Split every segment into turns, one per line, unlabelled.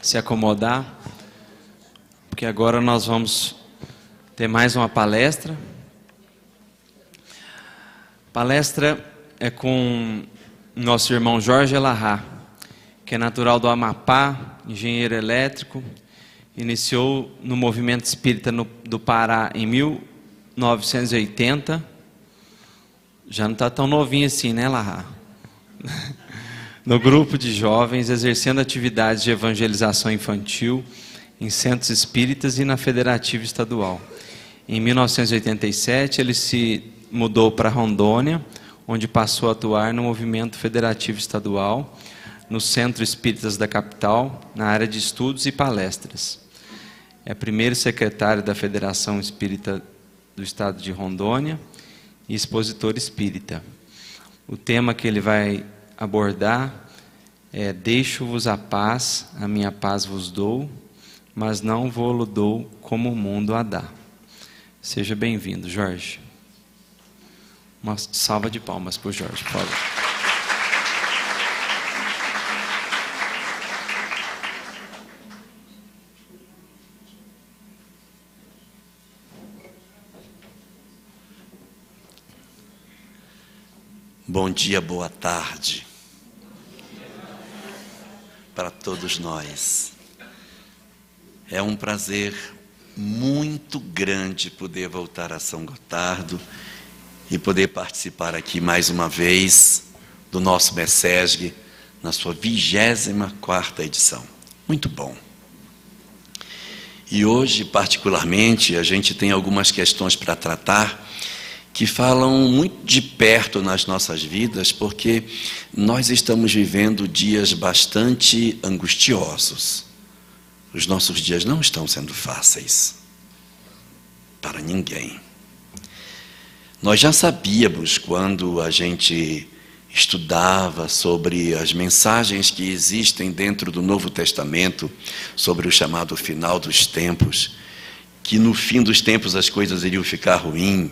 se acomodar, porque agora nós vamos ter mais uma palestra. A palestra é com nosso irmão Jorge Elahá, que é natural do Amapá, engenheiro elétrico, iniciou no movimento espírita do Pará em 1980, já não está tão novinho assim, né, Elahá? No grupo de jovens, exercendo atividades de evangelização infantil em centros espíritas e na Federativa Estadual. Em 1987, ele se mudou para Rondônia, onde passou a atuar no movimento federativo estadual, no Centro Espíritas da capital, na área de estudos e palestras. É primeiro secretário da Federação Espírita do Estado de Rondônia e expositor espírita. O tema que ele vai abordar é: deixo-vos a minha paz vos dou, mas não vou-lo dou como o mundo a dá. Seja bem-vindo, Jorge. Uma salva de palmas para o Jorge, por favor.
Bom dia, boa tarde para todos nós. É um prazer muito grande poder voltar a São Gotardo e poder participar aqui mais uma vez do nosso MESESG na sua 24ª edição. Muito bom. E hoje, particularmente, a gente tem algumas questões para tratar que falam muito de perto nas nossas vidas, porque nós estamos vivendo dias bastante angustiosos. Os nossos dias não estão sendo fáceis para ninguém. Nós já sabíamos, quando a gente estudava sobre as mensagens que existem dentro do Novo Testamento, sobre o chamado final dos tempos, que no fim dos tempos as coisas iriam ficar ruins,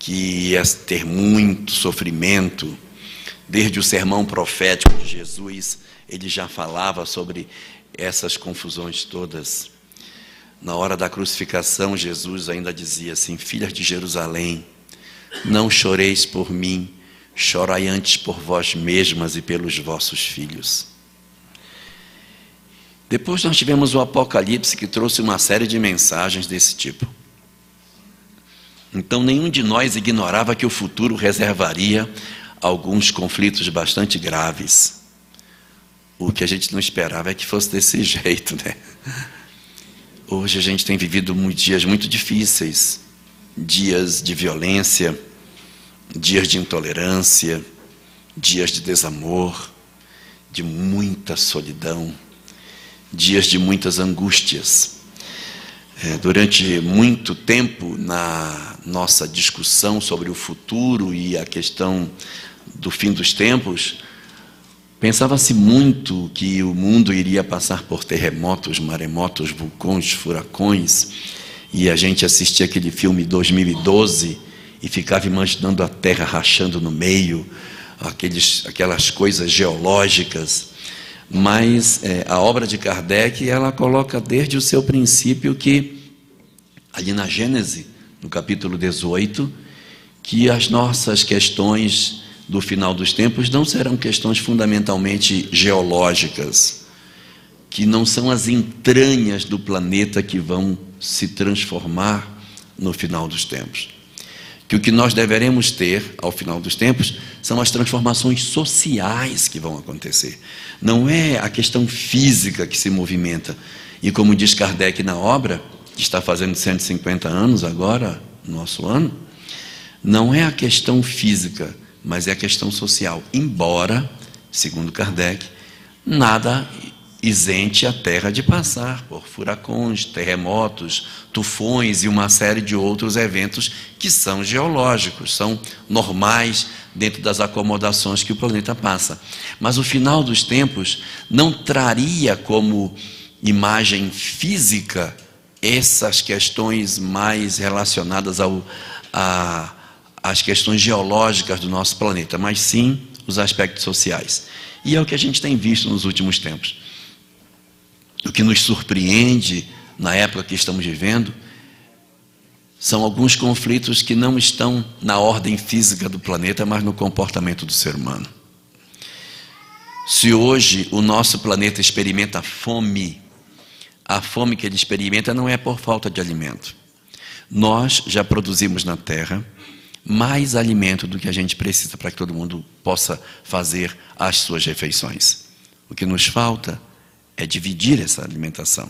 que ia ter muito sofrimento. Desde o sermão profético de Jesus, ele já falava sobre essas confusões todas. Na hora da crucificação, Jesus ainda dizia assim: filhas de Jerusalém, não choreis por mim, chorai antes por vós mesmas e pelos vossos filhos. Depois nós tivemos o Apocalipse, que trouxe uma série de mensagens desse tipo. Então nenhum de nós ignorava que o futuro reservaria alguns conflitos bastante graves. O que a gente não esperava é que fosse desse jeito, né? Hoje a gente tem vivido dias muito difíceis, dias de violência, dias de intolerância, dias de desamor, de muita solidão, dias de muitas angústias. Durante muito tempo, na nossa discussão sobre o futuro e a questão do fim dos tempos, pensava-se muito que o mundo iria passar por terremotos, maremotos, vulcões, furacões, e a gente assistia aquele filme 2012 e ficava imaginando a Terra rachando no meio, aquelas coisas geológicas. Mas a obra de Kardec, ela coloca desde o seu princípio que, ali na Gênese, no capítulo 18, que as nossas questões do final dos tempos não serão questões fundamentalmente geológicas, que não são as entranhas do planeta que vão se transformar no final dos tempos. Que o que nós deveremos ter ao final dos tempos são as transformações sociais que vão acontecer. Não é a questão física que se movimenta. E como diz Kardec na obra, que está fazendo 150 anos agora, no nosso ano, não é a questão física, mas é a questão social. Embora, segundo Kardec, nada isente a Terra de passar por furacões, terremotos, tufões e uma série de outros eventos que são geológicos, são normais dentro das acomodações que o planeta passa. Mas o final dos tempos não traria como imagem física essas questões mais relacionadas às questões geológicas do nosso planeta, mas sim os aspectos sociais. E é o que a gente tem visto nos últimos tempos. o que nos surpreende na época que estamos vivendo são alguns conflitos que não estão na ordem física do planeta, mas no comportamento do ser humano. Se hoje o nosso planeta experimenta fome, a fome que ele experimenta não é por falta de alimento. Nós já produzimos na Terra mais alimento do que a gente precisa para que todo mundo possa fazer as suas refeições. O que nos falta é dividir essa alimentação.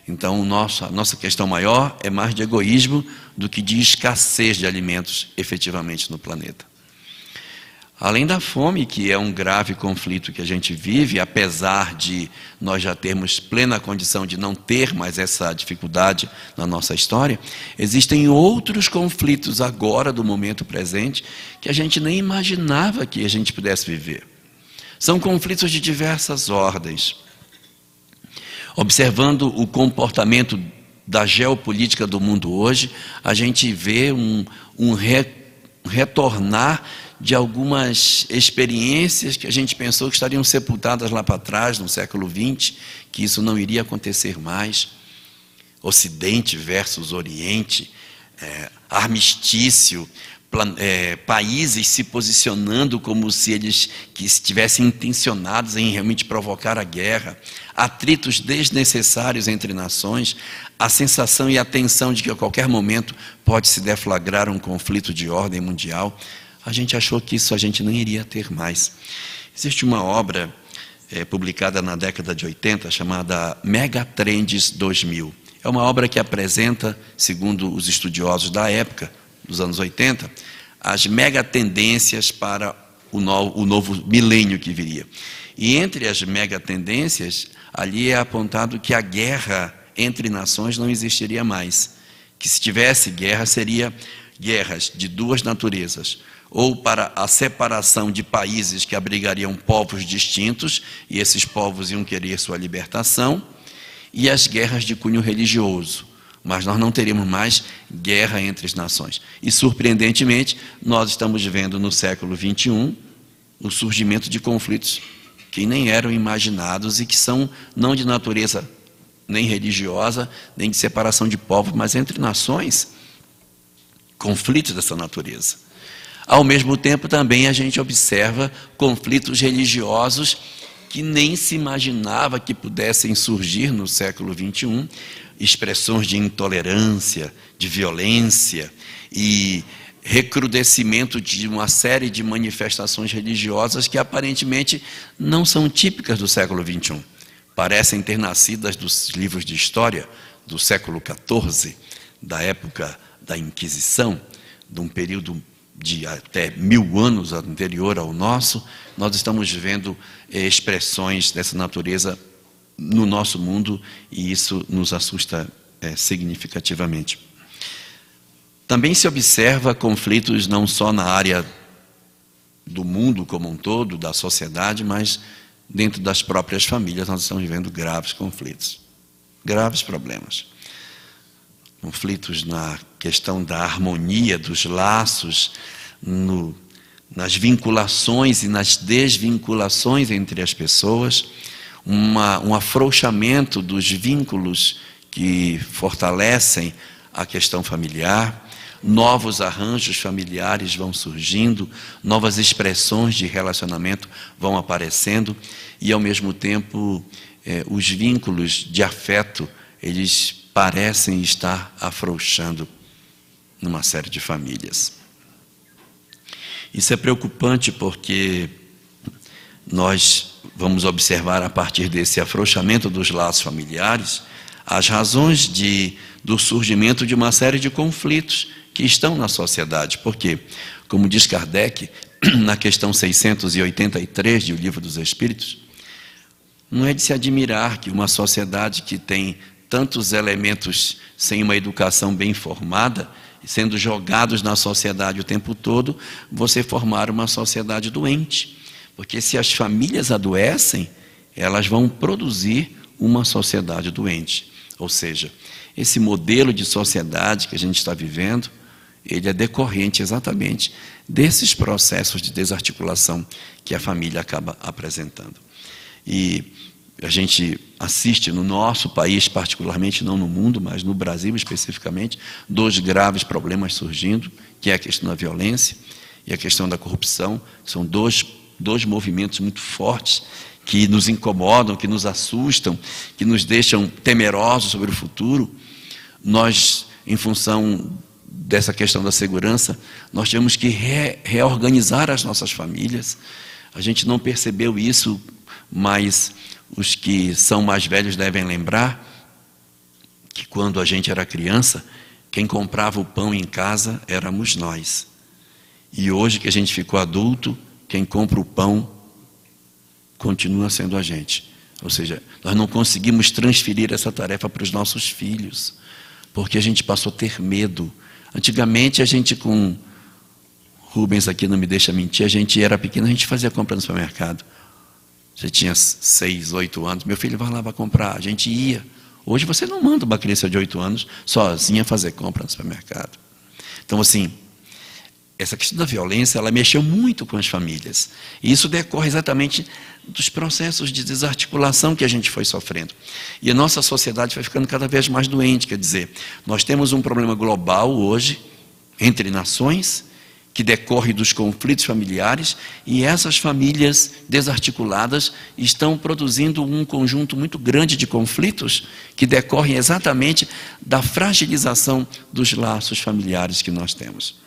Então, a nossa questão maior é mais de egoísmo do que de escassez de alimentos efetivamente no planeta. Além da fome, que é um grave conflito que a gente vive, apesar de nós já termos plena condição de não ter mais essa dificuldade na nossa história, existem outros conflitos agora, do momento presente, que a gente nem imaginava que a gente pudesse viver. São conflitos de diversas ordens. Observando o comportamento da geopolítica do mundo hoje, a gente vê um retornar de algumas experiências que a gente pensou que estariam sepultadas lá para trás, no século XX, que isso não iria acontecer mais. Ocidente versus Oriente, armistício, países se posicionando como se eles que estivessem intencionados em realmente provocar a guerra, atritos desnecessários entre nações, a sensação e a tensão de que a qualquer momento pode se deflagrar um conflito de ordem mundial. A gente achou que isso a gente não iria ter mais. Existe uma obra publicada na década de 80 chamada Megatrends 2000. É uma obra que apresenta, segundo os estudiosos da época, dos anos 80, as megatendências para o novo milênio que viria. E entre as megatendências, ali é apontado que a guerra entre nações não existiria mais. Que se tivesse guerra, seria guerras de duas naturezas. Ou para a separação de países que abrigariam povos distintos, e esses povos iam querer sua libertação, e as guerras de cunho religioso. Mas nós não teríamos mais guerra entre as nações. E, surpreendentemente, nós estamos vendo no século XXI o surgimento de conflitos que nem eram imaginados e que são não de natureza nem religiosa, nem de separação de povos, mas entre nações, conflitos dessa natureza. Ao mesmo tempo, também a gente observa conflitos religiosos que nem se imaginava que pudessem surgir no século XXI, expressões de intolerância, de violência e recrudescimento de uma série de manifestações religiosas que aparentemente não são típicas do século XXI. Parecem ter nascidas dos livros de história do século XIV, da época da Inquisição, de um período de até 1000 anos anterior ao nosso. Nós estamos vendo expressões dessa natureza no nosso mundo e isso nos assusta significativamente. Também se observa conflitos não só na área do mundo como um todo, da sociedade, mas dentro das próprias famílias nós estamos vivendo graves conflitos, graves problemas. Conflitos na questão da harmonia, dos laços, nas vinculações e nas desvinculações entre as pessoas, um afrouxamento dos vínculos que fortalecem a questão familiar, novos arranjos familiares vão surgindo, novas expressões de relacionamento vão aparecendo e, ao mesmo tempo, os vínculos de afeto, eles parecem estar afrouxando numa série de famílias. Isso é preocupante porque nós vamos observar, a partir desse afrouxamento dos laços familiares, as razões do surgimento de uma série de conflitos que estão na sociedade. Porque, como diz Kardec, na questão 683 do Livro dos Espíritos, não é de se admirar que uma sociedade que tem tantos elementos sem uma educação bem formada, sendo jogados na sociedade o tempo todo, você formar uma sociedade doente. Porque se as famílias adoecem, elas vão produzir uma sociedade doente. Ou seja, esse modelo de sociedade que a gente está vivendo, ele é decorrente exatamente desses processos de desarticulação que a família acaba apresentando. E a gente assiste no nosso país, particularmente, não no mundo, mas no Brasil especificamente, 2 graves problemas surgindo, que é a questão da violência e a questão da corrupção. São dois movimentos muito fortes que nos incomodam, que nos assustam, que nos deixam temerosos sobre o futuro. Nós, em função dessa questão da segurança, nós tivemos que reorganizar as nossas famílias. A gente não percebeu isso, mas os que são mais velhos devem lembrar que quando a gente era criança, quem comprava o pão em casa éramos nós. E hoje que a gente ficou adulto, quem compra o pão continua sendo a gente. Ou seja, nós não conseguimos transferir essa tarefa para os nossos filhos, porque a gente passou a ter medo. Antigamente a gente, com Rubens aqui não me deixa mentir, a gente era pequeno, a gente fazia compra no supermercado. Você tinha 6, 8 anos, meu filho vai lá, vai comprar, a gente ia. Hoje você não manda uma criança de 8 anos sozinha fazer compra no supermercado. Então, assim, essa questão da violência, ela mexeu muito com as famílias. E isso decorre exatamente dos processos de desarticulação que a gente foi sofrendo. E a nossa sociedade foi ficando cada vez mais doente. Quer dizer, nós temos um problema global hoje, entre nações, que decorre dos conflitos familiares, e essas famílias desarticuladas estão produzindo um conjunto muito grande de conflitos que decorrem exatamente da fragilização dos laços familiares que nós temos.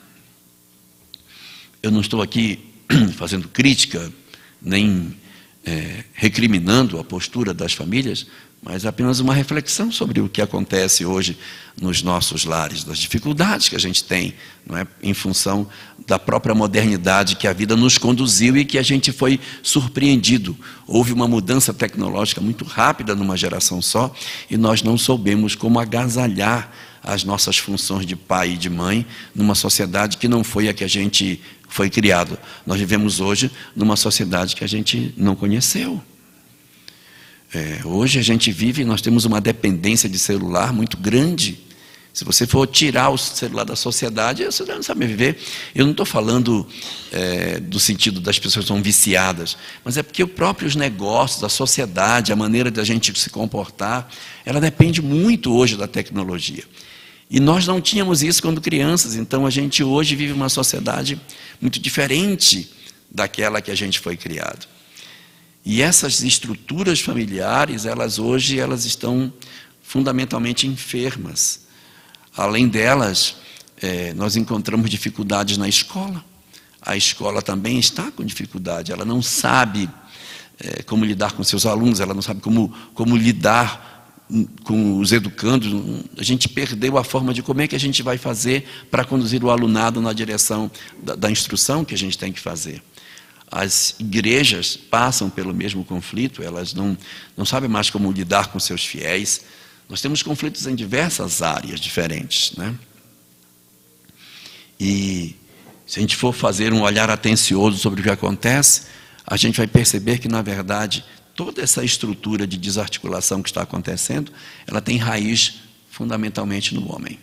Eu não estou aqui fazendo crítica, nem recriminando a postura das famílias, mas apenas uma reflexão sobre o que acontece hoje nos nossos lares, das dificuldades que a gente tem, não é? Em função da própria modernidade que a vida nos conduziu e que a gente foi surpreendido. Houve uma mudança tecnológica muito rápida numa geração só, e nós não soubemos como agasalhar as nossas funções de pai e de mãe numa sociedade que não foi a que a gente foi criado. Nós vivemos hoje numa sociedade que a gente não conheceu. Hoje a gente vive, nós temos uma dependência de celular muito grande. Se você for tirar o celular da sociedade, você não sabe viver. Eu não estou falando do sentido das pessoas que são viciadas, mas é porque os próprios negócios, a sociedade, a maneira da gente se comportar, ela depende muito hoje da tecnologia. E nós não tínhamos isso quando crianças, então a gente hoje vive uma sociedade muito diferente daquela que a gente foi criado. E essas estruturas familiares, elas estão fundamentalmente enfermas. Além delas, nós encontramos dificuldades na escola. A escola também está com dificuldade, ela não sabe como lidar com seus alunos, ela não sabe como lidar com os educandos. A gente perdeu a forma de como é que a gente vai fazer para conduzir o alunado na direção da instrução que a gente tem que fazer. As igrejas passam pelo mesmo conflito, elas não sabem mais como lidar com seus fiéis. Nós temos conflitos em diversas áreas diferentes, né? E se a gente for fazer um olhar atencioso sobre o que acontece, a gente vai perceber que, na verdade, toda essa estrutura de desarticulação que está acontecendo, ela tem raiz fundamentalmente no homem.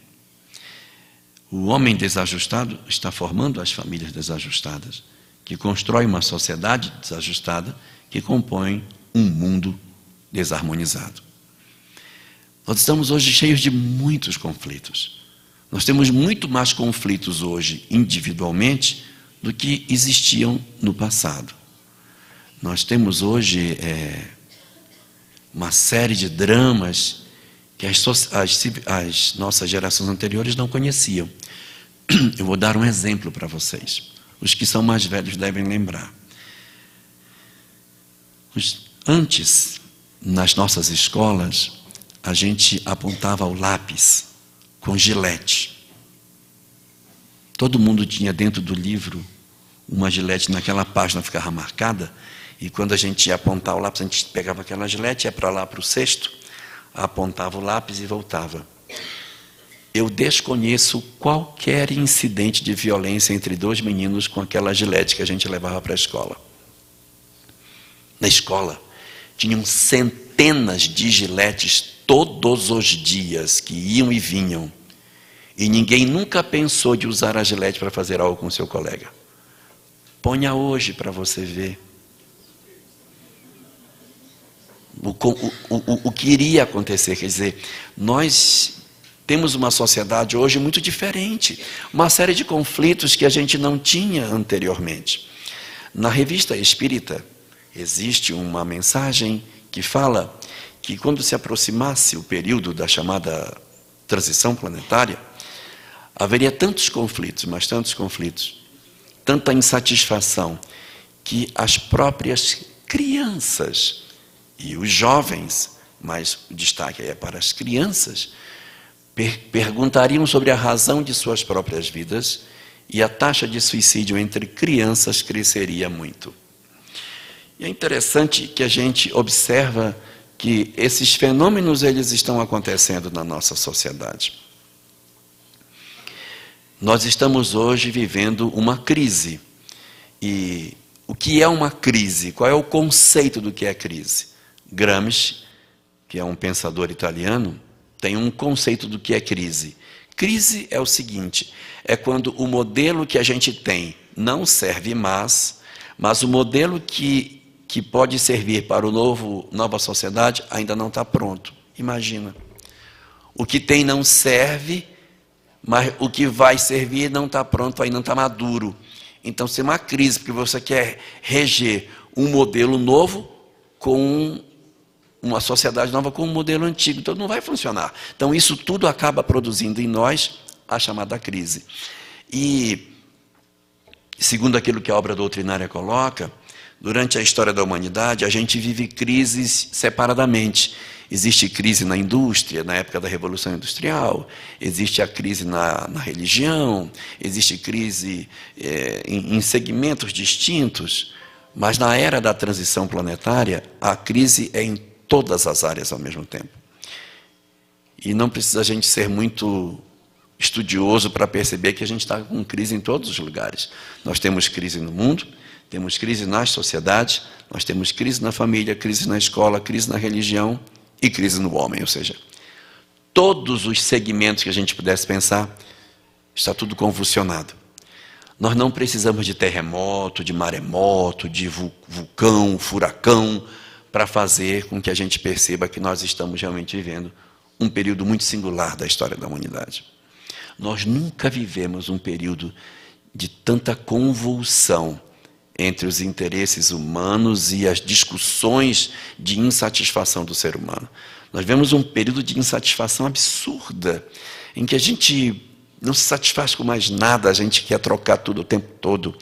O homem desajustado está formando as famílias desajustadas, que constrói uma sociedade desajustada, que compõe um mundo desarmonizado. Nós estamos hoje cheios de muitos conflitos. Nós temos muito mais conflitos hoje individualmente do que existiam no passado. Nós temos hoje uma série de dramas que as nossas gerações anteriores não conheciam. Eu vou dar um exemplo para vocês. Os que são mais velhos devem lembrar. Antes, nas nossas escolas, a gente apontava o lápis com gilete. Todo mundo tinha dentro do livro uma gilete, naquela página ficava marcada, e quando a gente ia apontar o lápis, a gente pegava aquela gilete, ia para lá para o cesto, apontava o lápis e voltava. Eu desconheço qualquer incidente de violência entre 2 meninos com aquela gilete que a gente levava para a escola. Na escola, tinham centenas de giletes todos os dias que iam e vinham. E ninguém nunca pensou de usar a gilete para fazer algo com seu colega. Ponha hoje para você ver. o que iria acontecer. Quer dizer, nós temos uma sociedade hoje muito diferente, uma série de conflitos que a gente não tinha anteriormente. Na Revista Espírita existe uma mensagem que fala que quando se aproximasse o período da chamada transição planetária, haveria tantos conflitos, mas tantos conflitos, tanta insatisfação, que as próprias crianças e os jovens, mas o destaque é para as crianças, perguntariam sobre a razão de suas próprias vidas, e a taxa de suicídio entre crianças cresceria muito. E é interessante que a gente observa que esses fenômenos eles estão acontecendo na nossa sociedade. Nós estamos hoje vivendo uma crise. E o que é uma crise? Qual é o conceito do que é crise? Gramsci, que é um pensador italiano, tem um conceito do que é crise. Crise é o seguinte, é quando o modelo que a gente tem não serve mais, mas o modelo que pode servir para nova sociedade ainda não está pronto. Imagina. O que tem não serve, mas o que vai servir não está pronto, ainda não está maduro. Então, se é uma crise, porque você quer reger um modelo novo com uma sociedade nova com um modelo antigo, então não vai funcionar. Então, isso tudo acaba produzindo em nós a chamada crise. E, segundo aquilo que a obra doutrinária coloca, durante a história da humanidade, a gente vive crises separadamente. Existe crise na indústria, na época da Revolução Industrial, existe a crise na religião, existe crise em segmentos distintos, mas na era da transição planetária, a crise é em todas as áreas ao mesmo tempo. E não precisa a gente ser muito estudioso para perceber que a gente está com crise em todos os lugares. Nós temos crise no mundo, temos crise nas sociedades, nós temos crise na família, crise na escola, crise na religião e crise no homem. Ou seja, todos os segmentos que a gente pudesse pensar, está tudo convulsionado. Nós não precisamos de terremoto, de maremoto, de vulcão, furacão, para fazer com que a gente perceba que nós estamos realmente vivendo um período muito singular da história da humanidade. Nós nunca vivemos um período de tanta convulsão entre os interesses humanos e as discussões de insatisfação do ser humano. Nós vemos um período de insatisfação absurda, em que a gente não se satisfaz com mais nada, a gente quer trocar tudo o tempo todo.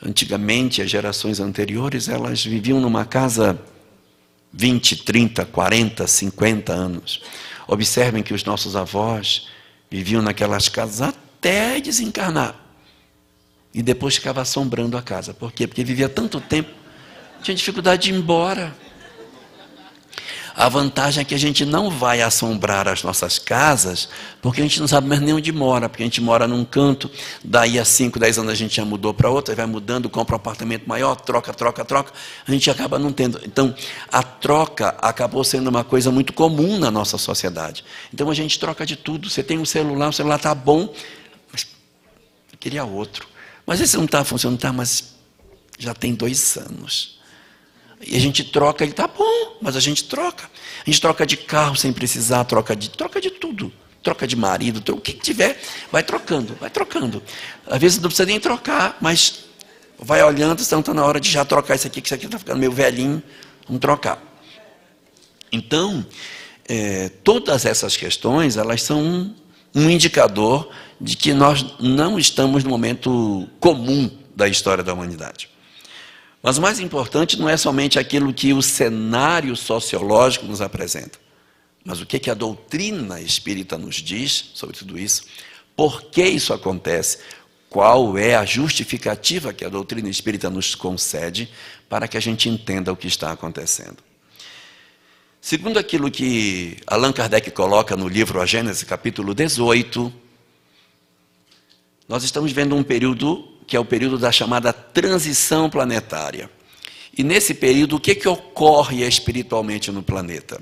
Antigamente, as gerações anteriores, elas viviam numa casa 20, 30, 40, 50 anos. Observem que os nossos avós viviam naquelas casas até desencarnar. E depois ficava assombrando a casa. Por quê? Porque vivia tanto tempo, tinha dificuldade de ir embora. A vantagem é que a gente não vai assombrar as nossas casas, porque a gente não sabe mais nem onde mora, porque a gente mora num canto, daí a 5, 10 anos a gente já mudou para outra, vai mudando, compra um apartamento maior, troca, a gente acaba não tendo. Então, a troca acabou sendo uma coisa muito comum na nossa sociedade. Então, a gente troca de tudo. Você tem um celular, o celular está bom, mas eu queria outro. Mas esse não está funcionando, tá, mas já tem 2 anos. E a gente troca, ele está bom, mas a gente troca. A gente troca de carro sem precisar, troca de tudo. Troca de marido, o que tiver, vai trocando. Às vezes não precisa nem trocar, mas vai olhando, então está na hora de já trocar isso aqui, que isso aqui está ficando meio velhinho, vamos trocar. Então, todas essas questões, elas são um indicador de que nós não estamos no momento comum da história da humanidade. Mas o mais importante não é somente aquilo que o cenário sociológico nos apresenta, mas o que a doutrina espírita nos diz sobre tudo isso, por que isso acontece, qual é a justificativa que a doutrina espírita nos concede para que a gente entenda o que está acontecendo. Segundo aquilo que Allan Kardec coloca no livro A Gênese, capítulo 18, nós estamos vendo um período que é o período da chamada transição planetária. E nesse período, o que ocorre espiritualmente no planeta?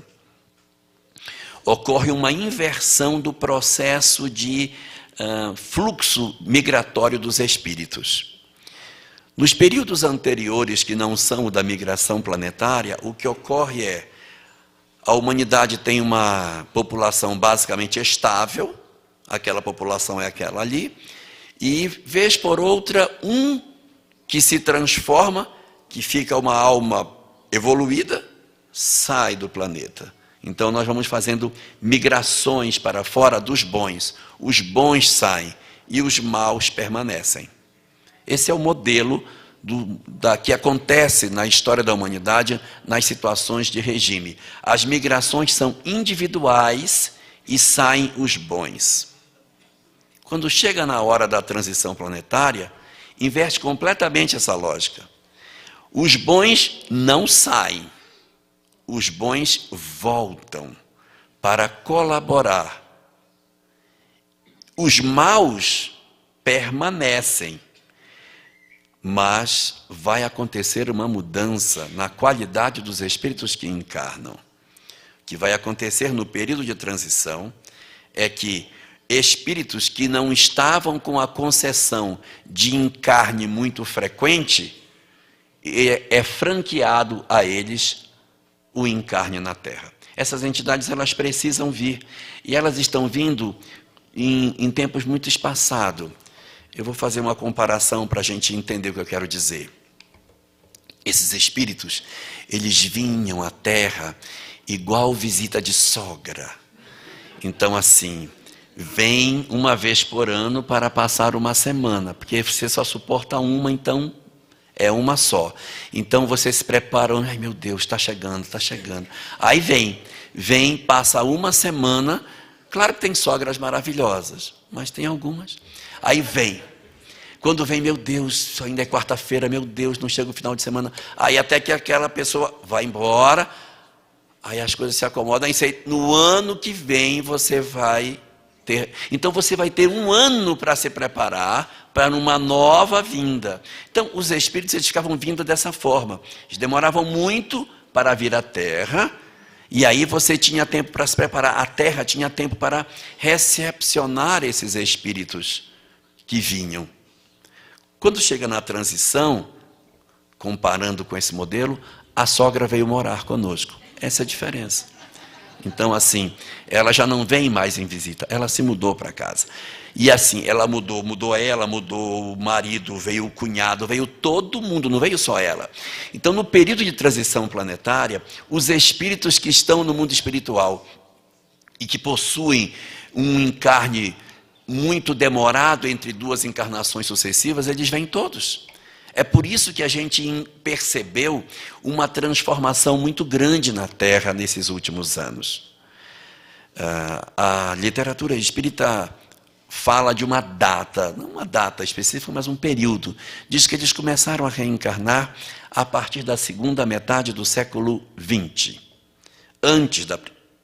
Ocorre uma inversão do processo de fluxo migratório dos espíritos. Nos períodos anteriores, que não são o da migração planetária, o que ocorre é A humanidade tem uma população basicamente estável, aquela população é aquela ali, e vez por outra, um que se transforma, que fica uma alma evoluída, sai do planeta. Então nós vamos fazendo migrações para fora dos bons. Os bons saem e os maus permanecem. Esse é o modelo que acontece na história da humanidade nas situações de regime. As migrações são individuais e saem os bons. Quando chega na hora da transição planetária, inverte completamente essa lógica. Os bons não saem, os bons voltam para colaborar. Os maus permanecem, mas vai acontecer uma mudança na qualidade dos espíritos que encarnam. O que vai acontecer no período de transição é que espíritos que não estavam com a concessão de encarne muito frequente, é franqueado a eles o encarne na Terra. Essas entidades, elas precisam vir, e elas estão vindo em tempos muito espaçados. Eu vou fazer uma comparação para a gente entender o que eu quero dizer. Esses espíritos, eles vinham à Terra igual visita de sogra. Então, assim, vem uma vez por ano para passar uma semana, porque você só suporta uma, então é uma só. Então você se prepara, ai meu Deus, está chegando, está chegando. Aí vem, passa uma semana. Claro que tem sogras maravilhosas, mas tem algumas. Aí vem. Quando vem, meu Deus, ainda é quarta-feira, meu Deus, não chega o final de semana. Aí até que aquela pessoa vai embora, aí as coisas se acomodam. Aí no ano que vem você vai ter. Então você vai ter um ano para se preparar para uma nova vinda. Então os espíritos, eles ficavam vindo dessa forma. Eles demoravam muito para vir à Terra. E aí você tinha tempo para se preparar. A Terra tinha tempo para recepcionar esses espíritos que vinham. Quando chega na transição, comparando com esse modelo, a sogra veio morar conosco. Essa é a diferença. Então, assim, ela já não vem mais em visita, ela se mudou para casa. E assim, ela mudou ela, mudou o marido, veio o cunhado, veio todo mundo, não veio só ela. Então, no período de transição planetária, os espíritos que estão no mundo espiritual e que possuem um encarne muito demorado entre duas encarnações sucessivas, eles vêm todos. É por isso que a gente percebeu uma transformação muito grande na Terra nesses últimos anos. A literatura espírita fala de uma data, não uma data específica, mas um período. Diz que eles começaram a reencarnar a partir da segunda metade do século XX. Antes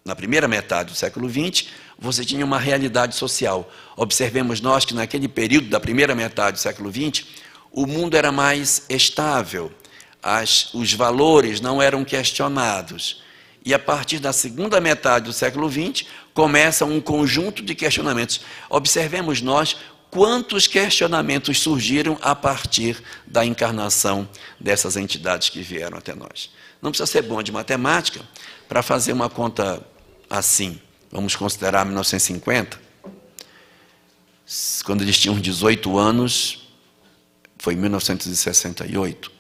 na primeira metade do século XX, você tinha uma realidade social. Observemos nós que naquele período da primeira metade do século XX, o mundo era mais estável, os valores não eram questionados. E a partir da segunda metade do século XX, começa um conjunto de questionamentos. Observemos nós quantos questionamentos surgiram a partir da encarnação dessas entidades que vieram até nós. Não precisa ser bom de matemática para fazer uma conta assim. Vamos considerar 1950. Quando eles tinham 18 anos, foi em 1968.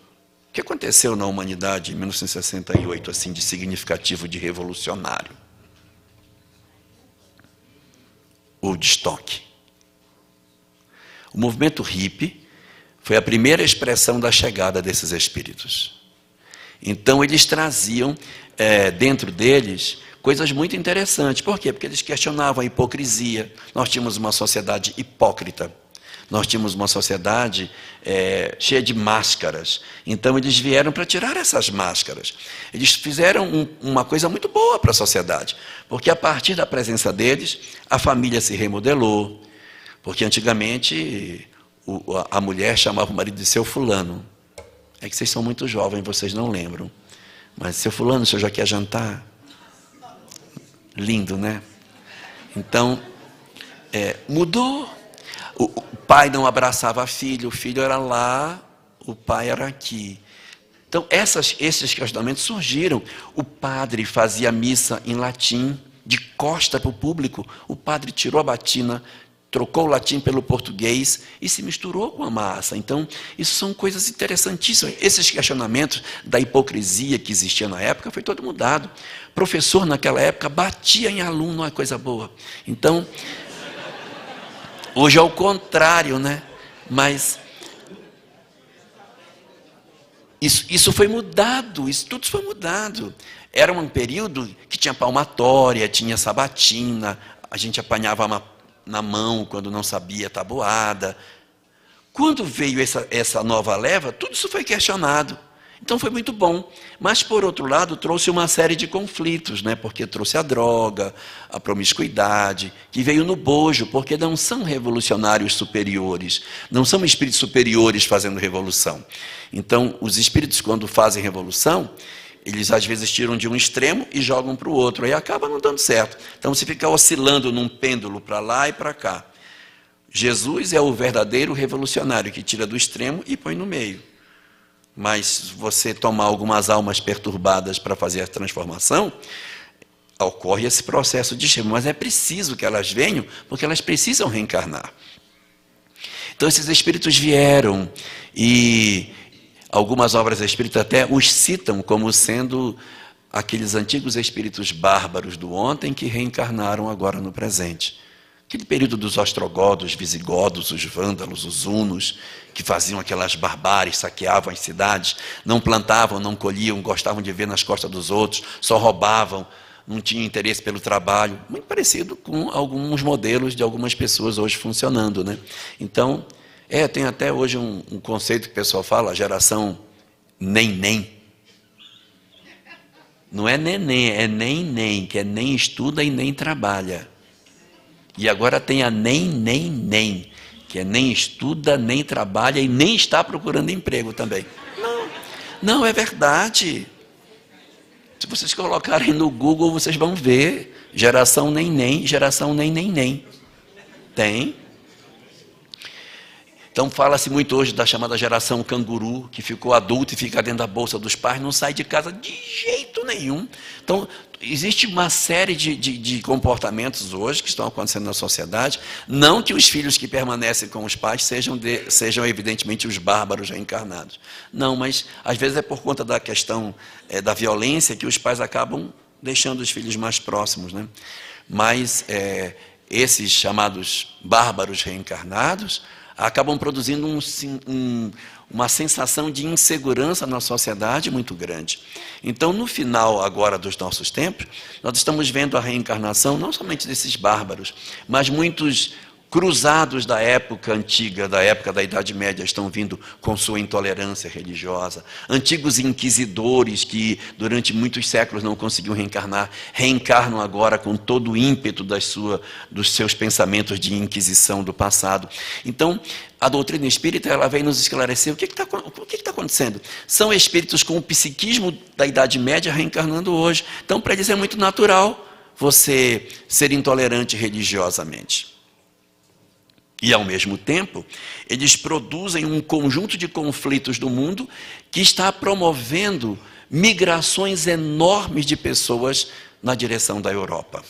O que aconteceu na humanidade em 1968, assim, de significativo, de revolucionário? O Woodstock. O movimento hippie foi a primeira expressão da chegada desses espíritos. Então, eles traziam, dentro deles, coisas muito interessantes. Por quê? Porque eles questionavam a hipocrisia. Nós tínhamos uma sociedade hipócrita. Nós tínhamos uma sociedade cheia de máscaras. Então, eles vieram para tirar essas máscaras. Eles fizeram uma coisa muito boa para a sociedade. Porque, a partir da presença deles, a família se remodelou. Porque, antigamente, a mulher chamava o marido de seu fulano. É que vocês são muito jovens, vocês não lembram. Mas, seu fulano, o senhor já quer jantar? Lindo, né? Então, mudou. O pai não abraçava a filha, o filho era lá, o pai era aqui. Então, esses questionamentos surgiram. O padre fazia missa em latim, de costa para o público. O padre tirou a batina, trocou o latim pelo português e se misturou com a massa. Então, isso são coisas interessantíssimas. Esses questionamentos da hipocrisia que existia na época foi todo mudado. Professor, naquela época, batia em aluno, uma coisa boa. Então, hoje é o contrário, né? Mas isso foi mudado, isso tudo foi mudado. Era um período que tinha palmatória, tinha sabatina, a gente apanhava na mão quando não sabia tabuada. Quando veio essa nova leva, tudo isso foi questionado. Então foi muito bom. Mas, por outro lado, trouxe uma série de conflitos, né? Porque trouxe a droga, a promiscuidade, que veio no bojo, porque não são revolucionários superiores, não são espíritos superiores fazendo revolução. Então, os espíritos, quando fazem revolução, eles às vezes tiram de um extremo e jogam para o outro, aí acaba não dando certo. Então, você fica oscilando num pêndulo para lá e para cá. Jesus é o verdadeiro revolucionário, que tira do extremo e põe no meio. Mas se você tomar algumas almas perturbadas para fazer a transformação, ocorre esse processo de extremo. Mas é preciso que elas venham, porque elas precisam reencarnar. Então, esses espíritos vieram e algumas obras espíritas até os citam como sendo aqueles antigos espíritos bárbaros do ontem que reencarnaram agora no presente. Aquele período dos ostrogodos, visigodos, os vândalos, os hunos, que faziam aquelas barbáries, saqueavam as cidades, não plantavam, não colhiam, gostavam de ver nas costas dos outros, só roubavam, não tinham interesse pelo trabalho. Muito parecido com alguns modelos de algumas pessoas hoje funcionando, né? Então, tem até hoje um conceito que o pessoal fala, a geração nem-nem. Não é neném, é nem-nem, que é nem estuda e nem trabalha. E agora tem a nem, que é nem estuda, nem trabalha e nem está procurando emprego também. Não, é verdade. Se vocês colocarem no Google, vocês vão ver geração nem, geração nem. Tem. Então fala-se muito hoje da chamada geração canguru, que ficou adulto e fica dentro da bolsa dos pais, não sai de casa de jeito nenhum. Então, existe uma série de comportamentos hoje que estão acontecendo na sociedade. Não que os filhos que permanecem com os pais sejam evidentemente os bárbaros reencarnados. Não, mas às vezes é por conta da questão da violência que os pais acabam deixando os filhos mais próximos, né? Mas esses chamados bárbaros reencarnados acabam produzindo uma sensação de insegurança na sociedade muito grande. Então, no final agora dos nossos tempos, nós estamos vendo a reencarnação não somente desses bárbaros, mas muitos cruzados da época antiga, da época da Idade Média, estão vindo com sua intolerância religiosa. Antigos inquisidores que durante muitos séculos não conseguiam reencarnar, reencarnam agora com todo o ímpeto dos seus pensamentos de inquisição do passado. Então, a doutrina espírita ela vem nos esclarecer o que está acontecendo. São espíritos com o psiquismo da Idade Média reencarnando hoje. Então, para eles é muito natural você ser intolerante religiosamente. E, ao mesmo tempo, eles produzem um conjunto de conflitos do mundo que está promovendo migrações enormes de pessoas na direção da Europa.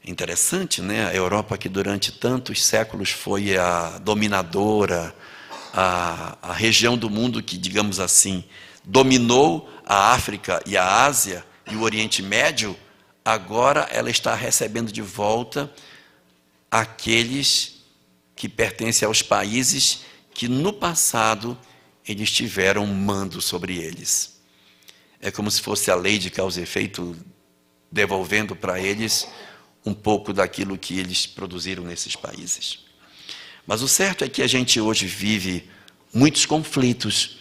Interessante, né? A Europa que durante tantos séculos foi a dominadora, a região do mundo que, digamos assim, dominou a África e a Ásia e o Oriente Médio, agora ela está recebendo de volta aqueles que pertencem aos países que no passado eles tiveram mando sobre eles. É como se fosse a lei de causa e efeito devolvendo para eles um pouco daquilo que eles produziram nesses países. Mas o certo é que a gente hoje vive muitos conflitos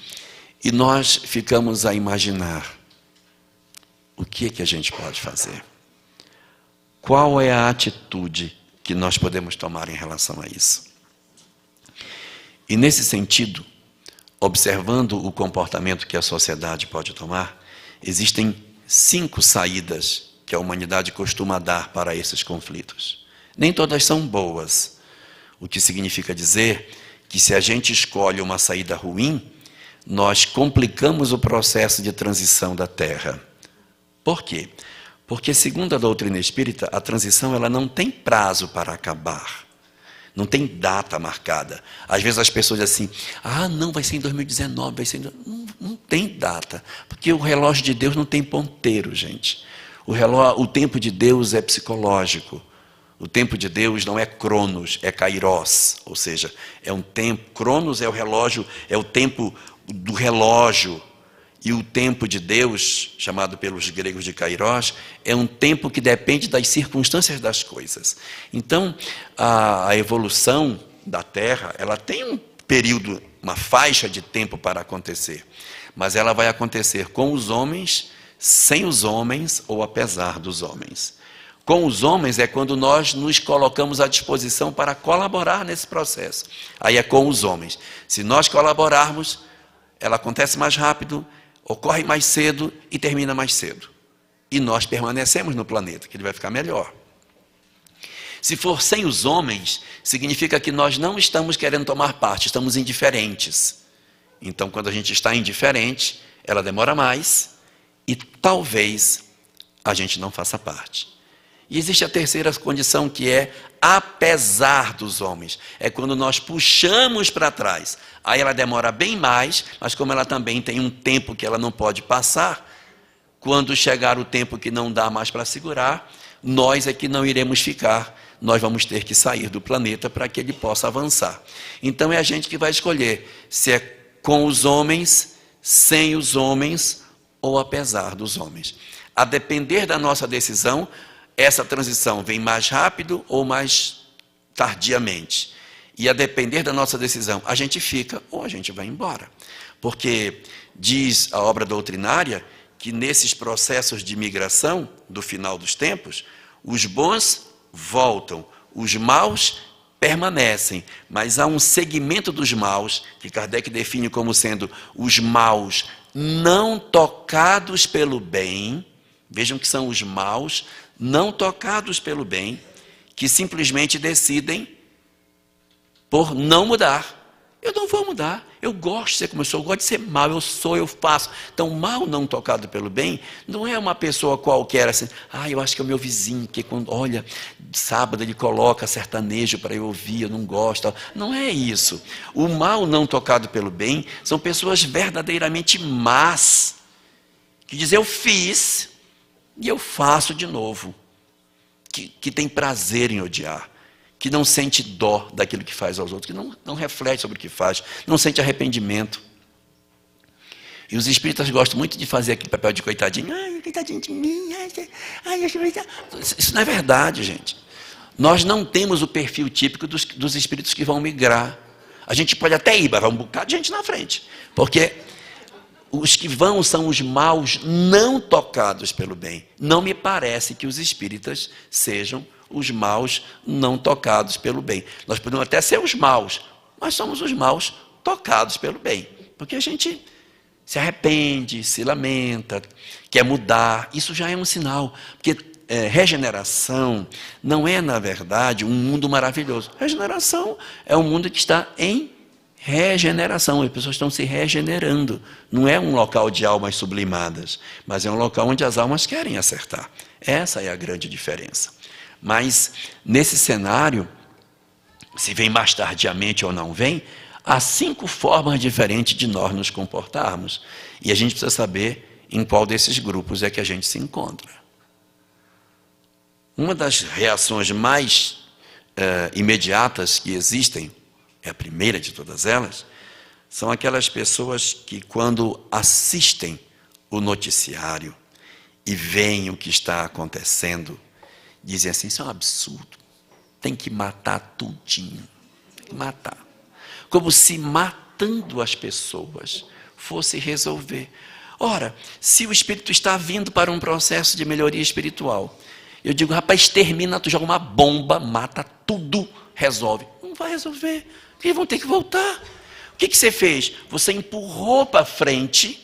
e nós ficamos a imaginar o que é que a gente pode fazer. Qual é a atitude que nós podemos tomar em relação a isso? E nesse sentido, observando o comportamento que a sociedade pode tomar, existem 5 saídas que a humanidade costuma dar para esses conflitos. Nem todas são boas, o que significa dizer que se a gente escolhe uma saída ruim, nós complicamos o processo de transição da Terra. Por quê? Porque, segundo a doutrina espírita, a transição ela não tem prazo para acabar. Não tem data marcada. Às vezes as pessoas dizem assim, não, vai ser em 2019, vai ser em... Não tem data, porque o relógio de Deus não tem ponteiro, gente. O tempo de Deus é psicológico. O tempo de Deus não é cronos, é kairos, ou seja, é um tempo. Cronos é o relógio, é o tempo do relógio. E o tempo de Deus, chamado pelos gregos de kairos, é um tempo que depende das circunstâncias das coisas. Então, a evolução da Terra, ela tem um período, uma faixa de tempo para acontecer. Mas ela vai acontecer com os homens, sem os homens ou apesar dos homens. Com os homens é quando nós nos colocamos à disposição para colaborar nesse processo. Aí é com os homens. Se nós colaborarmos, ela acontece mais rápido, ocorre mais cedo e termina mais cedo. E nós permanecemos no planeta, que ele vai ficar melhor. Se for sem os homens, significa que nós não estamos querendo tomar parte, estamos indiferentes. Então, quando a gente está indiferente, ela demora mais e talvez a gente não faça parte. E existe a terceira condição, que é apesar dos homens. É quando nós puxamos para trás. Aí ela demora bem mais, mas como ela também tem um tempo que ela não pode passar, quando chegar o tempo que não dá mais para segurar, nós é que não iremos ficar. Nós vamos ter que sair do planeta para que ele possa avançar. Então é a gente que vai escolher se é com os homens, sem os homens ou apesar dos homens. A depender da nossa decisão, essa transição vem mais rápido ou mais tardiamente. E a depender da nossa decisão, a gente fica ou a gente vai embora. Porque diz a obra doutrinária que nesses processos de migração do final dos tempos, os bons voltam, os maus permanecem, mas há um segmento dos maus, que Kardec define como sendo os maus não tocados pelo bem. Vejam que são os maus não tocados pelo bem, que simplesmente decidem por não mudar. Eu não vou mudar, eu gosto de ser como eu sou, eu gosto de ser mal, eu faço. Então, mal não tocado pelo bem, não é uma pessoa qualquer assim, eu acho que é o meu vizinho, que quando, olha, sábado ele coloca sertanejo para eu ouvir, eu não gosto. Não é isso. O mal não tocado pelo bem são pessoas verdadeiramente más, que dizem, eu fiz e eu faço de novo, que tem prazer em odiar, que não sente dó daquilo que faz aos outros, que não reflete sobre o que faz, não sente arrependimento. E os espíritas gostam muito de fazer aquele papel de coitadinho. Coitadinho de mim. Isso não é verdade, gente. Nós não temos o perfil típico dos espíritos que vão migrar. A gente pode até ir, mas vai um bocado de gente na frente. Porque os que vão são os maus não tocados pelo bem. Não me parece que os espíritas sejam os maus não tocados pelo bem. Nós podemos até ser os maus, mas somos os maus tocados pelo bem. Porque a gente se arrepende, se lamenta, quer mudar. Isso já é um sinal. Porque regeneração não é, na verdade, um mundo maravilhoso. Regeneração é um mundo que está em regeneração. As pessoas estão se regenerando. Não é um local de almas sublimadas, mas é um local onde as almas querem acertar. Essa é a grande diferença. Mas, nesse cenário, se vem mais tardiamente ou não vem, há 5 formas diferentes de nós nos comportarmos. E a gente precisa saber em qual desses grupos é que a gente se encontra. Uma das reações mais imediatas que existem, é a primeira de todas elas, são aquelas pessoas que, quando assistem o noticiário e veem o que está acontecendo, dizem assim, isso é um absurdo, tem que matar tudinho, tem que matar. Como se matando as pessoas fosse resolver. Ora, se o espírito está vindo para um processo de melhoria espiritual, eu digo, rapaz, termina, tu joga uma bomba, mata tudo, resolve. Não vai resolver, porque eles vão ter que voltar. O que você fez? Você empurrou para frente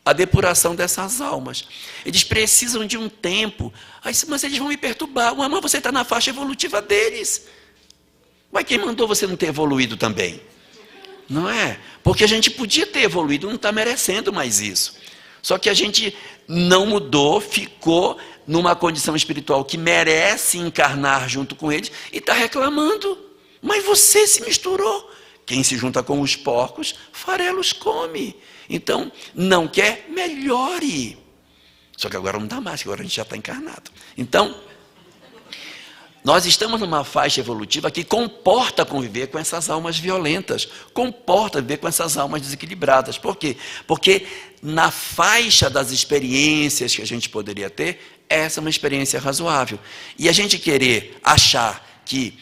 a depuração dessas almas. Eles precisam de um tempo. Mas eles vão me perturbar. Mas você está na faixa evolutiva deles. Mas quem mandou você não ter evoluído também? Não é? Porque a gente podia ter evoluído, não está merecendo mais isso. Só que a gente não mudou, ficou numa condição espiritual que merece encarnar junto com eles e está reclamando. Mas você se misturou. Quem se junta com os porcos, farelos come. Então, não quer, melhore. Só que agora não dá mais, agora a gente já está encarnado. Então, nós estamos numa faixa evolutiva que comporta conviver com essas almas violentas, comporta viver com essas almas desequilibradas. Por quê? Porque na faixa das experiências que a gente poderia ter, essa é uma experiência razoável. E a gente querer achar que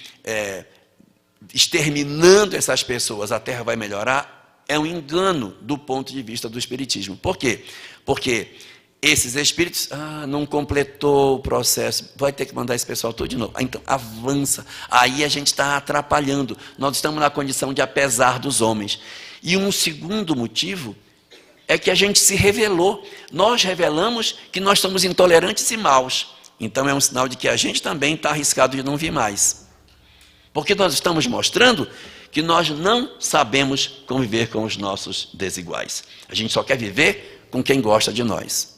exterminando essas pessoas a Terra vai melhorar, é um engano do ponto de vista do Espiritismo. Por quê? Porque esses espíritos, não completou o processo, vai ter que mandar esse pessoal todo de novo. Então, avança. Aí a gente está atrapalhando. Nós estamos na condição de apesar dos homens. E um segundo motivo é que a gente se revelou. Nós revelamos que nós somos intolerantes e maus. Então, é um sinal de que a gente também está arriscado de não vir mais. Porque nós estamos mostrando que nós não sabemos conviver com os nossos desiguais. A gente só quer viver com quem gosta de nós.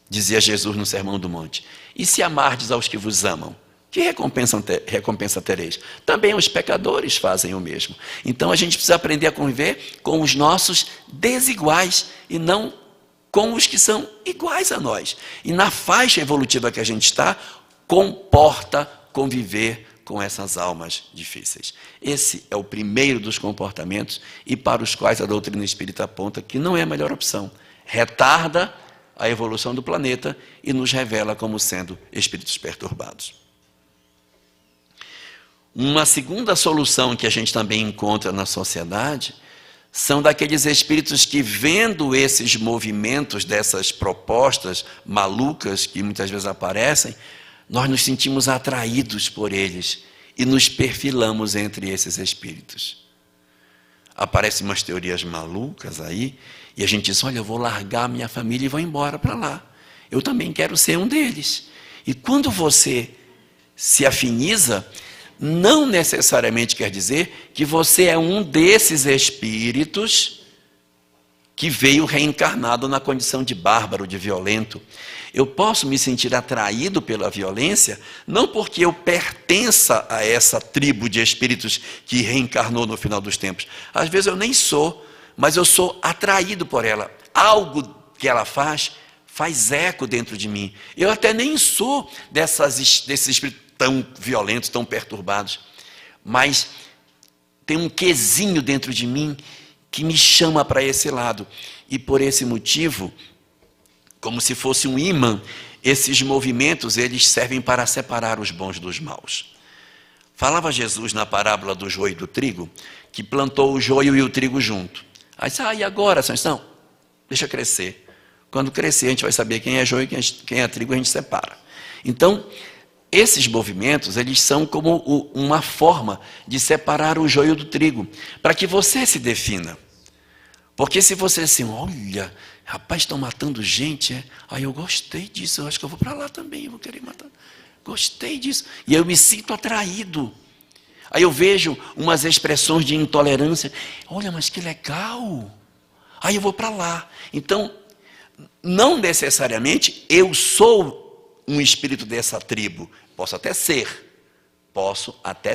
Dizia Jesus no Sermão do Monte: e se amardes aos que vos amam, que recompensa tereis? Também os pecadores fazem o mesmo. Então a gente precisa aprender a conviver com os nossos desiguais e não com os que são iguais a nós. E na faixa evolutiva que a gente está, comporta conviver com essas almas difíceis. Esse é o primeiro dos comportamentos e para os quais a doutrina espírita aponta que não é a melhor opção. Retarda a evolução do planeta e nos revela como sendo espíritos perturbados. Uma segunda solução que a gente também encontra na sociedade são daqueles espíritos que, vendo esses movimentos, dessas propostas malucas que muitas vezes aparecem, nós nos sentimos atraídos por eles e nos perfilamos entre esses espíritos. Aparecem umas teorias malucas aí, e a gente diz: olha, eu vou largar a minha família e vou embora para lá. Eu também quero ser um deles. E quando você se afiniza, não necessariamente quer dizer que você é um desses espíritos que veio reencarnado na condição de bárbaro, de violento. Eu posso me sentir atraído pela violência, não porque eu pertença a essa tribo de espíritos que reencarnou no final dos tempos. Às vezes eu nem sou, mas eu sou atraído por ela. Algo que ela faz eco dentro de mim. Eu até nem sou desses espíritos tão violentos, tão perturbados, mas tem um quesinho dentro de mim que me chama para esse lado. E por esse motivo, como se fosse um ímã, esses movimentos eles servem para separar os bons dos maus. Falava Jesus na parábola do joio e do trigo, que plantou o joio e o trigo junto. Aí disse: e agora, Sansão? Deixa crescer. Quando crescer, a gente vai saber quem é joio e quem é trigo, a gente separa. Então, esses movimentos, eles são como uma forma de separar o joio do trigo, para que você se defina. Porque se você assim, olha, rapaz, estão matando gente, aí eu gostei disso, eu acho que eu vou para lá também, eu vou querer matar. Gostei disso. E eu me sinto atraído. Aí eu vejo umas expressões de intolerância, olha, mas que legal. Aí eu vou para lá. Então, não necessariamente eu sou um espírito dessa tribo. Posso até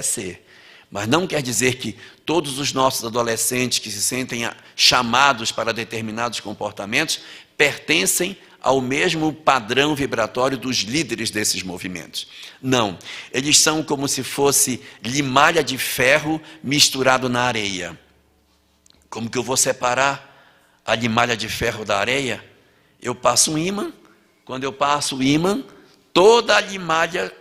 ser, mas não quer dizer que todos os nossos adolescentes que se sentem chamados para determinados comportamentos pertencem ao mesmo padrão vibratório dos líderes desses movimentos. Não, eles são como se fosse limalha de ferro misturado na areia. Como que eu vou separar a limalha de ferro da areia? Eu passo um ímã, quando eu passo o ímã, toda a limalha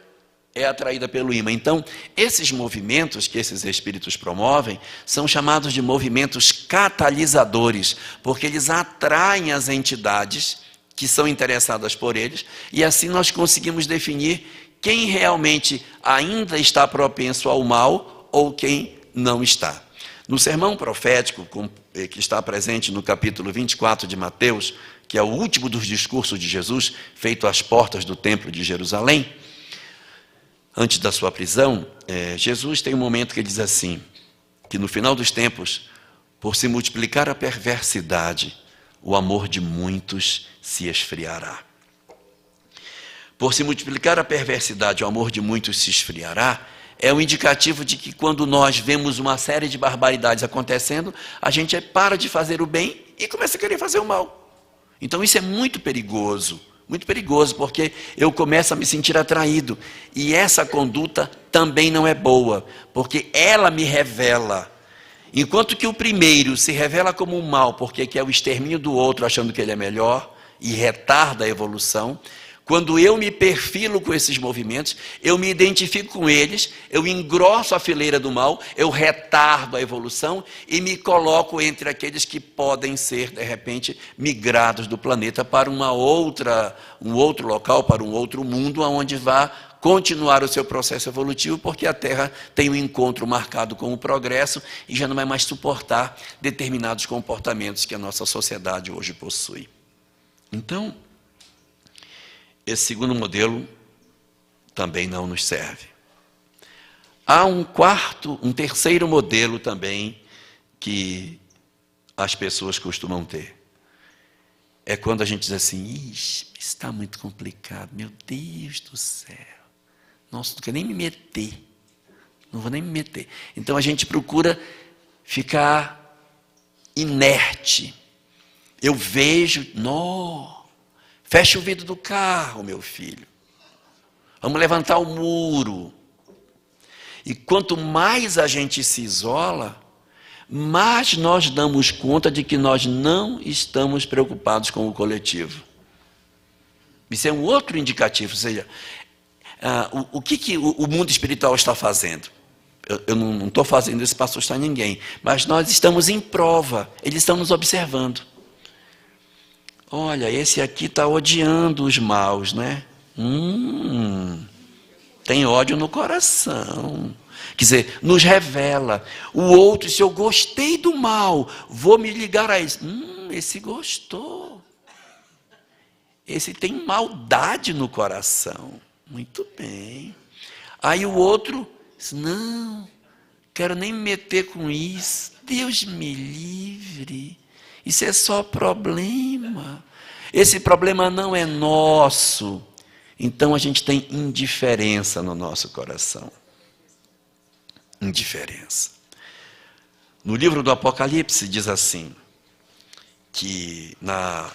é atraída pelo ímã. Então, esses movimentos que esses espíritos promovem são chamados de movimentos catalisadores, porque eles atraem as entidades que são interessadas por eles, e assim nós conseguimos definir quem realmente ainda está propenso ao mal ou quem não está. No sermão profético, que está presente no capítulo 24 de Mateus, que é o último dos discursos de Jesus, feito às portas do templo de Jerusalém, antes da sua prisão, Jesus tem um momento que ele diz assim, que no final dos tempos, Por se multiplicar a perversidade, o amor de muitos se esfriará. Por se multiplicar a perversidade, o amor de muitos se esfriará, é um indicativo de que quando nós vemos uma série de barbaridades acontecendo, a gente para de fazer o bem e começa a querer fazer o mal. Então isso é muito perigoso, porque eu começo a me sentir atraído. E essa conduta também não é boa, porque ela me revela. Enquanto que o primeiro se revela como um mal, porque quer o extermínio do outro, achando que ele é melhor, e retarda a evolução, quando eu me perfilo com esses movimentos, eu me identifico com eles, eu engrosso a fileira do mal, eu retardo a evolução e me coloco entre aqueles que podem ser, de repente, migrados do planeta para um outro local, para um outro mundo, onde vá continuar o seu processo evolutivo, porque a Terra tem um encontro marcado com o progresso e já não vai mais suportar determinados comportamentos que a nossa sociedade hoje possui. Então, esse segundo modelo também não nos serve. Há um terceiro modelo também que as pessoas costumam ter. É quando a gente diz assim, ixi, está muito complicado, meu Deus do céu. Nossa, não quero nem me meter. Não vou nem me meter. Então a gente procura ficar inerte. Eu vejo, fecha o vidro do carro, meu filho. Vamos levantar o muro. E quanto mais a gente se isola, mais nós damos conta de que nós não estamos preocupados com o coletivo. Isso é um outro indicativo, ou seja, o que o mundo espiritual está fazendo? Eu não estou fazendo isso para assustar ninguém, mas nós estamos em prova, eles estão nos observando. Olha, esse aqui está odiando os maus, né? Tem ódio no coração. Quer dizer, nos revela. O outro, se eu gostei do mal, vou me ligar a isso. Esse gostou. Esse tem maldade no coração. Muito bem. Aí o outro diz, não, quero nem me meter com isso. Deus me livre. Isso é só problema. Esse problema não é nosso. Então a gente tem indiferença no nosso coração. Indiferença. No livro do Apocalipse diz assim, que na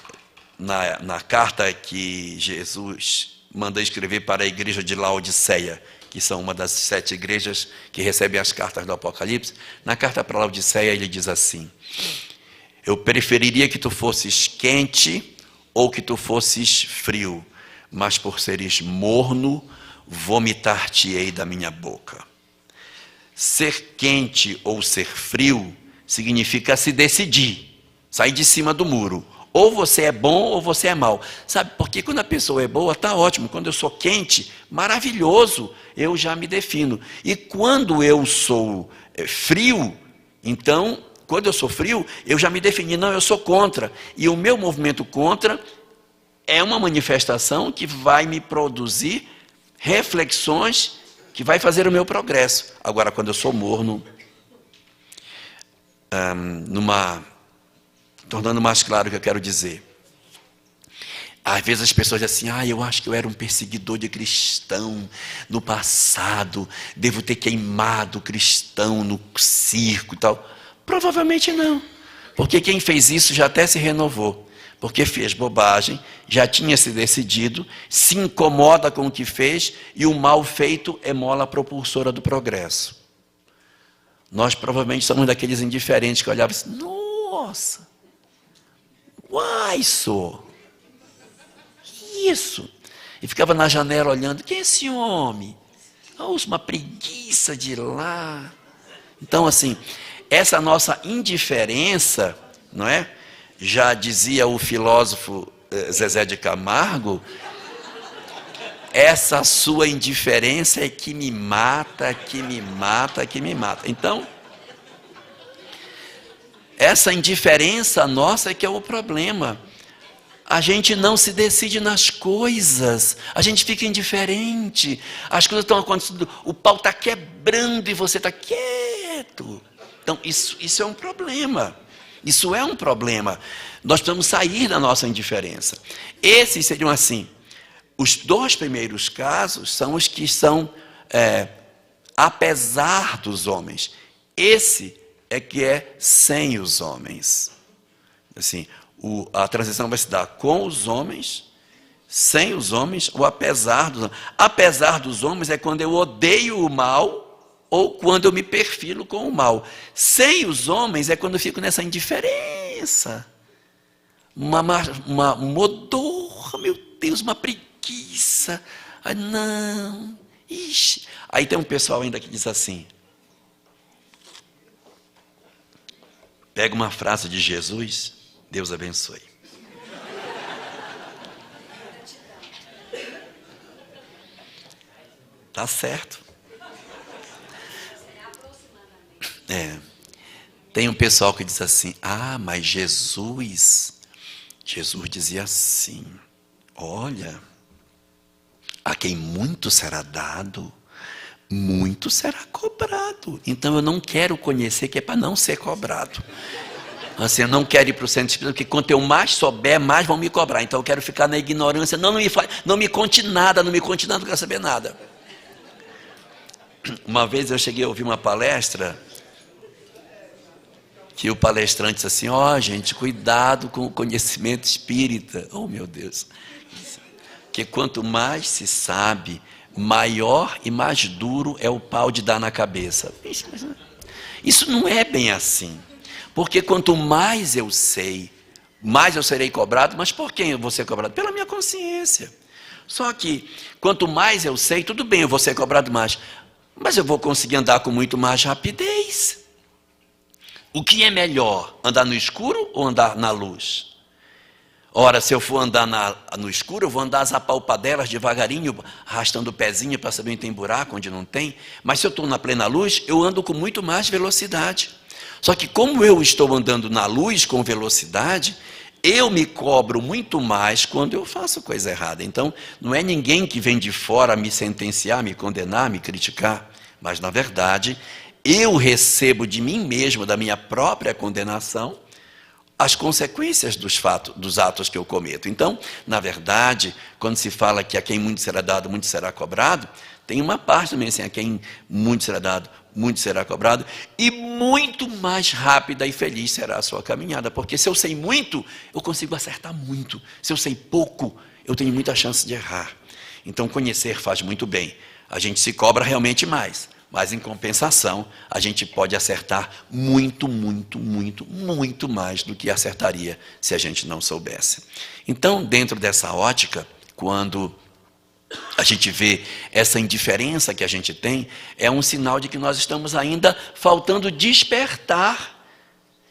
carta que Jesus manda escrever para a igreja de Laodiceia, que são uma das 7 igrejas que recebem as cartas do Apocalipse, na carta para Laodiceia ele diz assim, eu preferiria que tu fosses quente ou que tu fosses frio, mas por seres morno, vomitar-te-ei da minha boca. Ser quente ou ser frio significa se decidir, sair de cima do muro. Ou você é bom ou você é mau. Sabe, porque quando a pessoa é boa, está ótimo. Quando eu sou quente, maravilhoso, eu já me defino. E quando eu sou frio, então, quando eu sou frio, eu já me defini, não, eu sou contra. E o meu movimento contra é uma manifestação que vai me produzir reflexões que vai fazer o meu progresso. Agora, quando eu sou morno, tornando mais claro o que eu quero dizer. Às vezes as pessoas dizem assim, eu acho que eu era um perseguidor de cristão no passado, devo ter queimado cristão no circo e tal. Provavelmente não, porque quem fez isso já até se renovou, porque fez bobagem, já tinha se decidido, se incomoda com o que fez e o mal feito é mola propulsora do progresso. Nós provavelmente somos daqueles indiferentes que olhavam assim, nossa, uai, sou, isso, e ficava na janela olhando, quem é esse homem? Uma preguiça de ir lá. Então assim, essa nossa indiferença, não é? Já dizia o filósofo Zezé de Camargo, essa sua indiferença é que me mata, que me mata, que me mata. Então, essa indiferença nossa é que é o problema. A gente não se decide nas coisas, a gente fica indiferente, as coisas estão acontecendo, o pau está quebrando e você está quieto. Então, isso é um problema. Isso é um problema. Nós precisamos sair da nossa indiferença. Esses seriam assim. Os 2 primeiros casos são os que são apesar dos homens. Esse é que é sem os homens. Assim, a transição vai se dar com os homens, sem os homens ou apesar dos homens. Apesar dos homens é quando eu odeio o mal ou quando eu me perfilo com o mal. Sem os homens é quando eu fico nessa indiferença. Uma modorra, meu Deus, uma preguiça. Ah, não. Ixi. Aí tem um pessoal ainda que diz assim. Pega uma frase de Jesus, Deus abençoe. Tá certo. Tem um pessoal que diz assim, mas Jesus dizia assim, olha, a quem muito será dado, muito será cobrado. Então eu não quero conhecer, que é para não ser cobrado. Assim, eu não quero ir para o centro espírita, porque quanto eu mais souber, mais vão me cobrar. Então eu quero ficar na ignorância, não me conte nada, não quero saber nada. Uma vez eu cheguei a ouvir uma palestra, que o palestrante disse assim, gente, cuidado com o conhecimento espírita. Oh, meu Deus. Porque quanto mais se sabe, maior e mais duro é o pau de dar na cabeça. Isso não é bem assim. Porque quanto mais eu sei, mais eu serei cobrado. Mas por quem eu vou ser cobrado? Pela minha consciência. Só que, quanto mais eu sei, tudo bem, eu vou ser cobrado mais. Mas eu vou conseguir andar com muito mais rapidez. O que é melhor, andar no escuro ou andar na luz? Ora, se eu for andar no escuro, eu vou andar as apalpadelas devagarinho, arrastando o pezinho para saber onde tem buraco, onde não tem. Mas se eu estou na plena luz, eu ando com muito mais velocidade. Só que como eu estou andando na luz com velocidade, eu me cobro muito mais quando eu faço coisa errada. Então, não é ninguém que vem de fora me sentenciar, me condenar, me criticar. Mas, na verdade, eu recebo de mim mesmo, da minha própria condenação, as consequências dos atos que eu cometo. Então, na verdade, quando se fala que a quem muito será dado, muito será cobrado, tem uma parte também assim, a quem muito será dado, muito será cobrado, e muito mais rápida e feliz será a sua caminhada, porque se eu sei muito, eu consigo acertar muito. Se eu sei pouco, eu tenho muita chance de errar. Então, conhecer faz muito bem. A gente se cobra realmente mais. Mas, em compensação, a gente pode acertar muito, muito, muito, muito mais do que acertaria se a gente não soubesse. Então, dentro dessa ótica, quando a gente vê essa indiferença que a gente tem, é um sinal de que nós estamos ainda faltando despertar.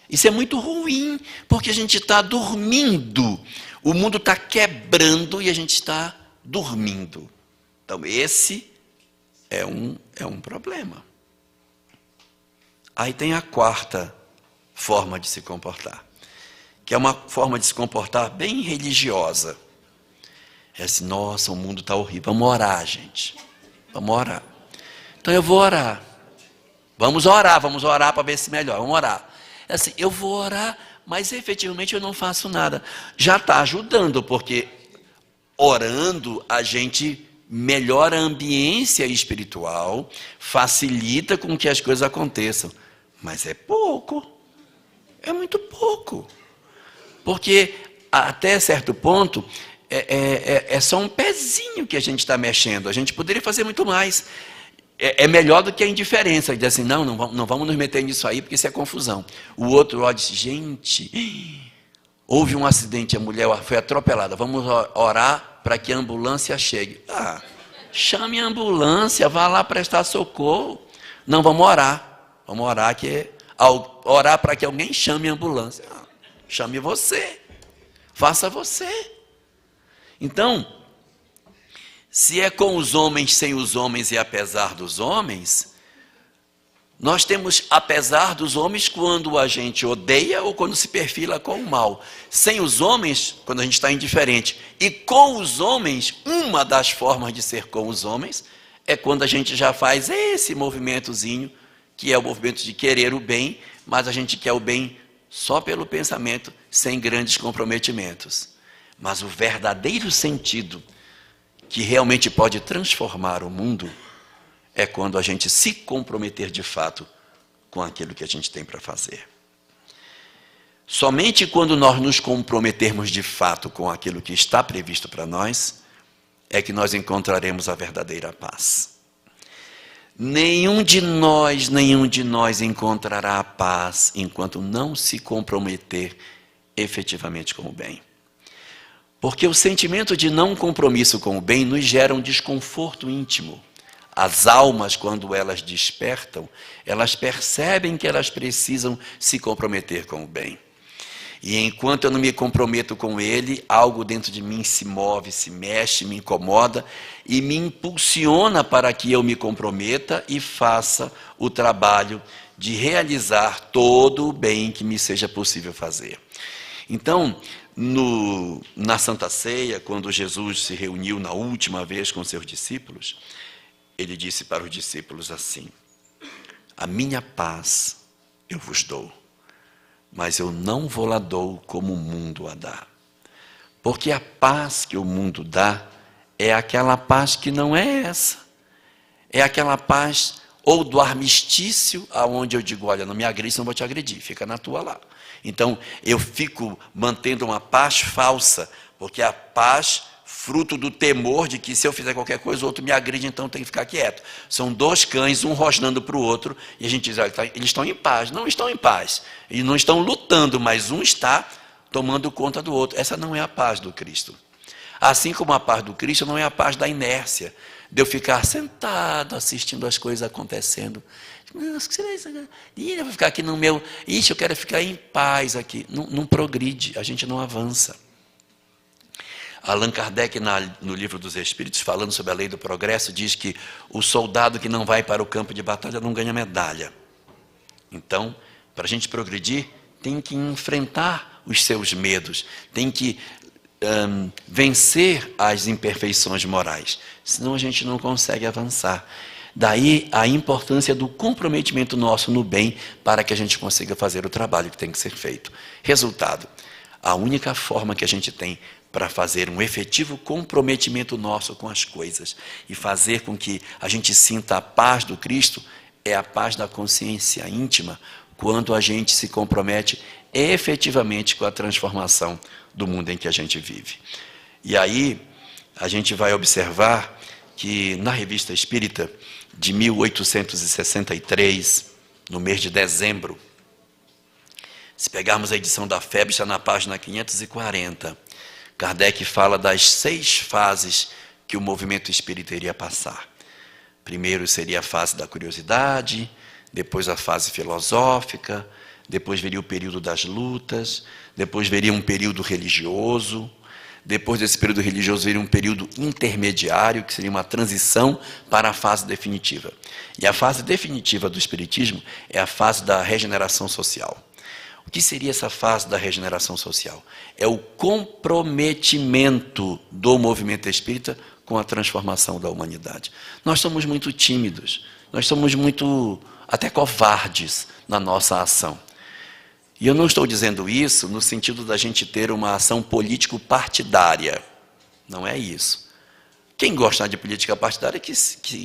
Isso é muito ruim, porque a gente está dormindo. O mundo está quebrando e a gente está dormindo. Então, esse é um problema. Aí tem a 4ª forma de se comportar, que é uma forma de se comportar bem religiosa. É assim, nossa, o mundo está horrível. Vamos orar, gente. Vamos orar. Então eu vou orar. Vamos orar para ver se melhora. Vamos orar. É assim, eu vou orar, mas efetivamente eu não faço nada. Já está ajudando, porque orando a gente melhora a ambiência espiritual, facilita com que as coisas aconteçam. Mas é pouco. É muito pouco. Porque até certo ponto, é só um pezinho que a gente está mexendo. A gente poderia fazer muito mais. É melhor do que a indiferença. Dizer assim, não vamos nos meter nisso aí, porque isso é confusão. O outro olha e diz, gente, houve um acidente, a mulher foi atropelada. Vamos orar para que a ambulância chegue. Chame a ambulância, vá lá prestar socorro. Não, vamos orar. Vamos orar, orar para que alguém chame a ambulância. Chame você. Faça você. Então, se é com os homens, sem os homens e apesar dos homens, nós temos apesar dos homens quando a gente odeia ou quando se perfila com o mal. Sem os homens, quando a gente está indiferente. E com os homens, uma das formas de ser com os homens é quando a gente já faz esse movimentozinho que é o movimento de querer o bem, mas a gente quer o bem só pelo pensamento, sem grandes comprometimentos. Mas o verdadeiro sentido que realmente pode transformar o mundo é quando a gente se comprometer de fato com aquilo que a gente tem para fazer. Somente quando nós nos comprometermos de fato com aquilo que está previsto para nós, é que nós encontraremos a verdadeira paz. Nenhum de nós encontrará a paz enquanto não se comprometer efetivamente com o bem. Porque o sentimento de não compromisso com o bem nos gera um desconforto íntimo. As almas, quando elas despertam, elas percebem que elas precisam se comprometer com o bem. E enquanto eu não me comprometo com ele, algo dentro de mim se move, se mexe, me incomoda e me impulsiona para que eu me comprometa e faça o trabalho de realizar todo o bem que me seja possível fazer. Então, na Santa Ceia, quando Jesus se reuniu na última vez com seus discípulos, ele disse para os discípulos assim: a minha paz eu vos dou, mas eu não vou lá dou como o mundo a dá. Porque a paz que o mundo dá é aquela paz que não é essa. É aquela paz ou do armistício, aonde eu digo, olha, não me agride, não vou te agredir, fica na tua lá. Então, eu fico mantendo uma paz falsa, porque a paz, fruto do temor de que se eu fizer qualquer coisa, o outro me agride, então tem que ficar quieto. São dois cães, um rosnando para o outro, e a gente diz, olha, eles estão em paz. Não estão em paz. Eles não estão lutando, mas um está tomando conta do outro. Essa não é a paz do Cristo. Assim como a paz do Cristo não é a paz da inércia, de eu ficar sentado, assistindo as coisas acontecendo. Nossa, que será isso? Eu vou ficar aqui no meu... Ixi, eu quero ficar em paz aqui. Não progride, a gente não avança. Allan Kardec, no Livro dos Espíritos, falando sobre a lei do progresso, diz que o soldado que não vai para o campo de batalha não ganha medalha. Então, para a gente progredir, tem que enfrentar os seus medos, tem que vencer as imperfeições morais, senão a gente não consegue avançar. Daí a importância do comprometimento nosso no bem para que a gente consiga fazer o trabalho que tem que ser feito. Resultado, a única forma que a gente tem para fazer um efetivo comprometimento nosso com as coisas e fazer com que a gente sinta a paz do Cristo é a paz da consciência íntima, quando a gente se compromete efetivamente com a transformação do mundo em que a gente vive. E aí a gente vai observar que na Revista Espírita de 1863, no mês de dezembro, se pegarmos a edição da FEB, está na página 540, Kardec fala das 6 fases que o movimento espírita iria passar. Primeiro seria a fase da curiosidade, depois a fase filosófica, depois viria o período das lutas, depois viria um período religioso, depois desse período religioso viria um período intermediário, que seria uma transição para a fase definitiva. E a fase definitiva do Espiritismo é a fase da regeneração social. O que seria essa fase da regeneração social? É o comprometimento do movimento espírita com a transformação da humanidade. Nós somos muito tímidos, nós somos muito até covardes na nossa ação. E eu não estou dizendo isso no sentido da gente ter uma ação político-partidária. Não é isso. Quem gostar de política partidária, que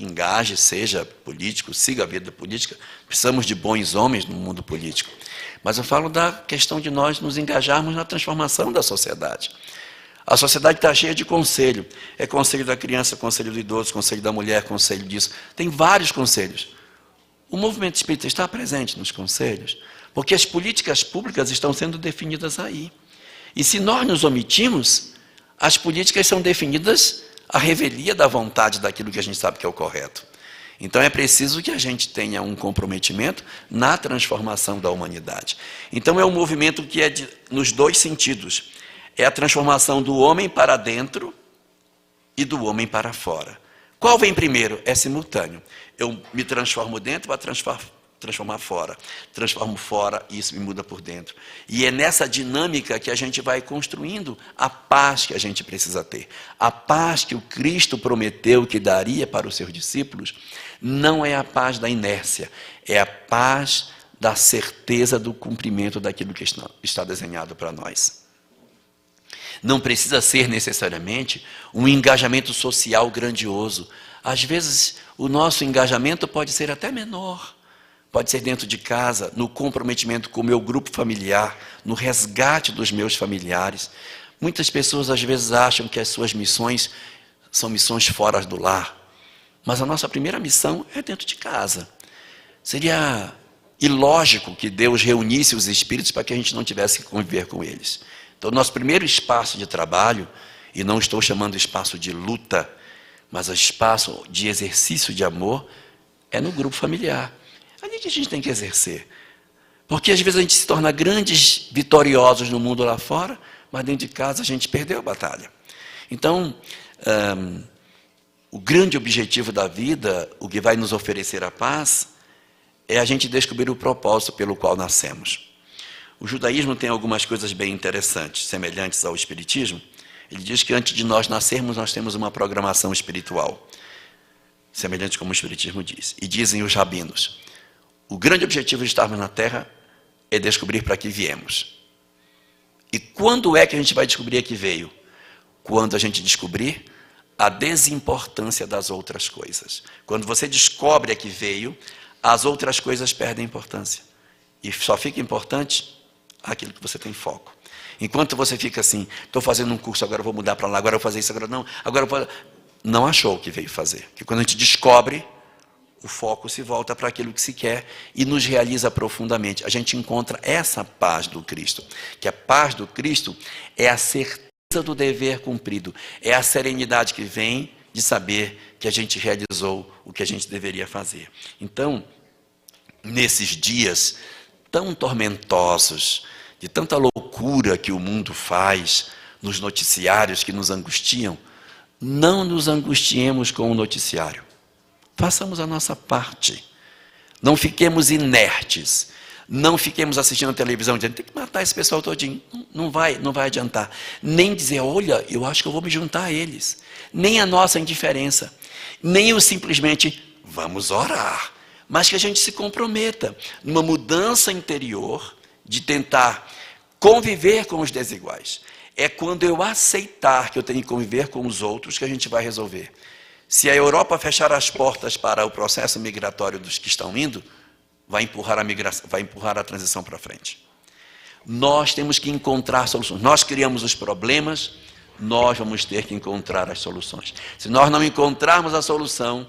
engaje, seja político, siga a vida política. Precisamos de bons homens no mundo político. Mas eu falo da questão de nós nos engajarmos na transformação da sociedade. A sociedade está cheia de conselho. É conselho da criança, conselho do idoso, conselho da mulher, conselho disso. Tem vários conselhos. O movimento espírita está presente nos conselhos, porque as políticas públicas estão sendo definidas aí. E se nós nos omitimos, as políticas são definidas à revelia da vontade daquilo que a gente sabe que é o correto. Então é preciso que a gente tenha um comprometimento na transformação da humanidade. Então é um movimento que é nos dois sentidos. É a transformação do homem para dentro e do homem para fora. Qual vem primeiro? É simultâneo. Eu me transformo dentro para transformar fora. Transformo fora e isso me muda por dentro. E é nessa dinâmica que a gente vai construindo a paz que a gente precisa ter. A paz que o Cristo prometeu que daria para os seus discípulos não é a paz da inércia, é a paz da certeza do cumprimento daquilo que está desenhado para nós. Não precisa ser necessariamente um engajamento social grandioso. Às vezes, o nosso engajamento pode ser até menor. Pode ser dentro de casa, no comprometimento com o meu grupo familiar, no resgate dos meus familiares. Muitas pessoas, às vezes, acham que as suas missões são missões fora do lar. Mas a nossa primeira missão é dentro de casa. Seria ilógico que Deus reunisse os espíritos para que a gente não tivesse que conviver com eles. Então, nosso primeiro espaço de trabalho, e não estou chamando espaço de luta, mas espaço de exercício de amor, é no grupo familiar. Ali que a gente tem que exercer. Porque às vezes a gente se torna grandes vitoriosos no mundo lá fora, mas dentro de casa a gente perdeu a batalha. Então, o grande objetivo da vida, o que vai nos oferecer a paz, é a gente descobrir o propósito pelo qual nascemos. O judaísmo tem algumas coisas bem interessantes, semelhantes ao espiritismo. Ele diz que antes de nós nascermos, nós temos uma programação espiritual, semelhante como o espiritismo diz. E dizem os rabinos, o grande objetivo de estarmos na Terra é descobrir para que viemos. E quando é que a gente vai descobrir a que veio? Quando a gente descobrir a desimportância das outras coisas. Quando você descobre a que veio, as outras coisas perdem importância. E só fica importante aquilo que você tem foco. Enquanto você fica assim, estou fazendo um curso, agora eu vou mudar para lá, agora eu vou fazer isso, agora não, agora eu vou... Não achou o que veio fazer. Porque quando a gente descobre, o foco se volta para aquilo que se quer e nos realiza profundamente. A gente encontra essa paz do Cristo. Que a paz do Cristo é a certeza do dever cumprido. É a serenidade que vem de saber que a gente realizou o que a gente deveria fazer. Então, nesses dias tão tormentosos, de tanta loucura que o mundo faz, nos noticiários que nos angustiam, não nos angustiemos com o noticiário. Façamos a nossa parte. Não fiquemos inertes. Não fiquemos assistindo a televisão dizendo, tem que matar esse pessoal todinho. Não vai adiantar. Nem dizer, olha, eu acho que eu vou me juntar a eles. Nem a nossa indiferença. Nem o simplesmente, vamos orar. Mas que a gente se comprometa numa mudança interior de tentar conviver com os desiguais. É quando eu aceitar que eu tenho que conviver com os outros que a gente vai resolver. Se a Europa fechar as portas para o processo migratório dos que estão indo, vai empurrar a migração, vai empurrar a transição para frente. Nós temos que encontrar soluções. Nós criamos os problemas, nós vamos ter que encontrar as soluções. Se nós não encontrarmos a solução,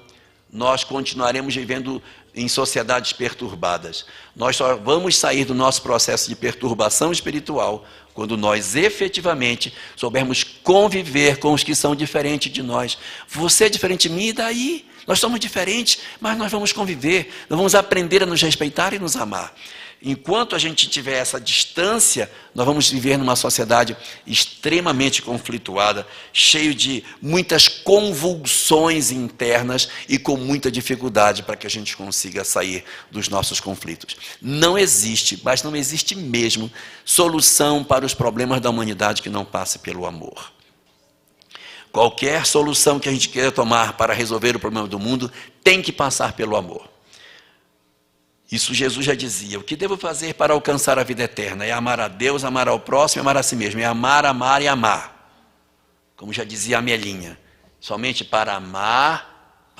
nós continuaremos vivendo em sociedades perturbadas. Nós só vamos sair do nosso processo de perturbação espiritual quando nós efetivamente soubermos conviver com os que são diferentes de nós. Você é diferente de mim, e daí? Nós somos diferentes, mas nós vamos conviver, nós vamos aprender a nos respeitar e nos amar. Enquanto a gente tiver essa distância, nós vamos viver numa sociedade extremamente conflituada, cheio de muitas convulsões internas e com muita dificuldade para que a gente consiga sair dos nossos conflitos. Não existe, mas não existe mesmo, solução para os problemas da humanidade que não passe pelo amor. Qualquer solução que a gente queira tomar para resolver o problema do mundo tem que passar pelo amor. Isso Jesus já dizia, o que devo fazer para alcançar a vida eterna? É amar a Deus, amar ao próximo e amar a si mesmo. É amar, amar e amar. Como já dizia a Amelinha, somente para amar,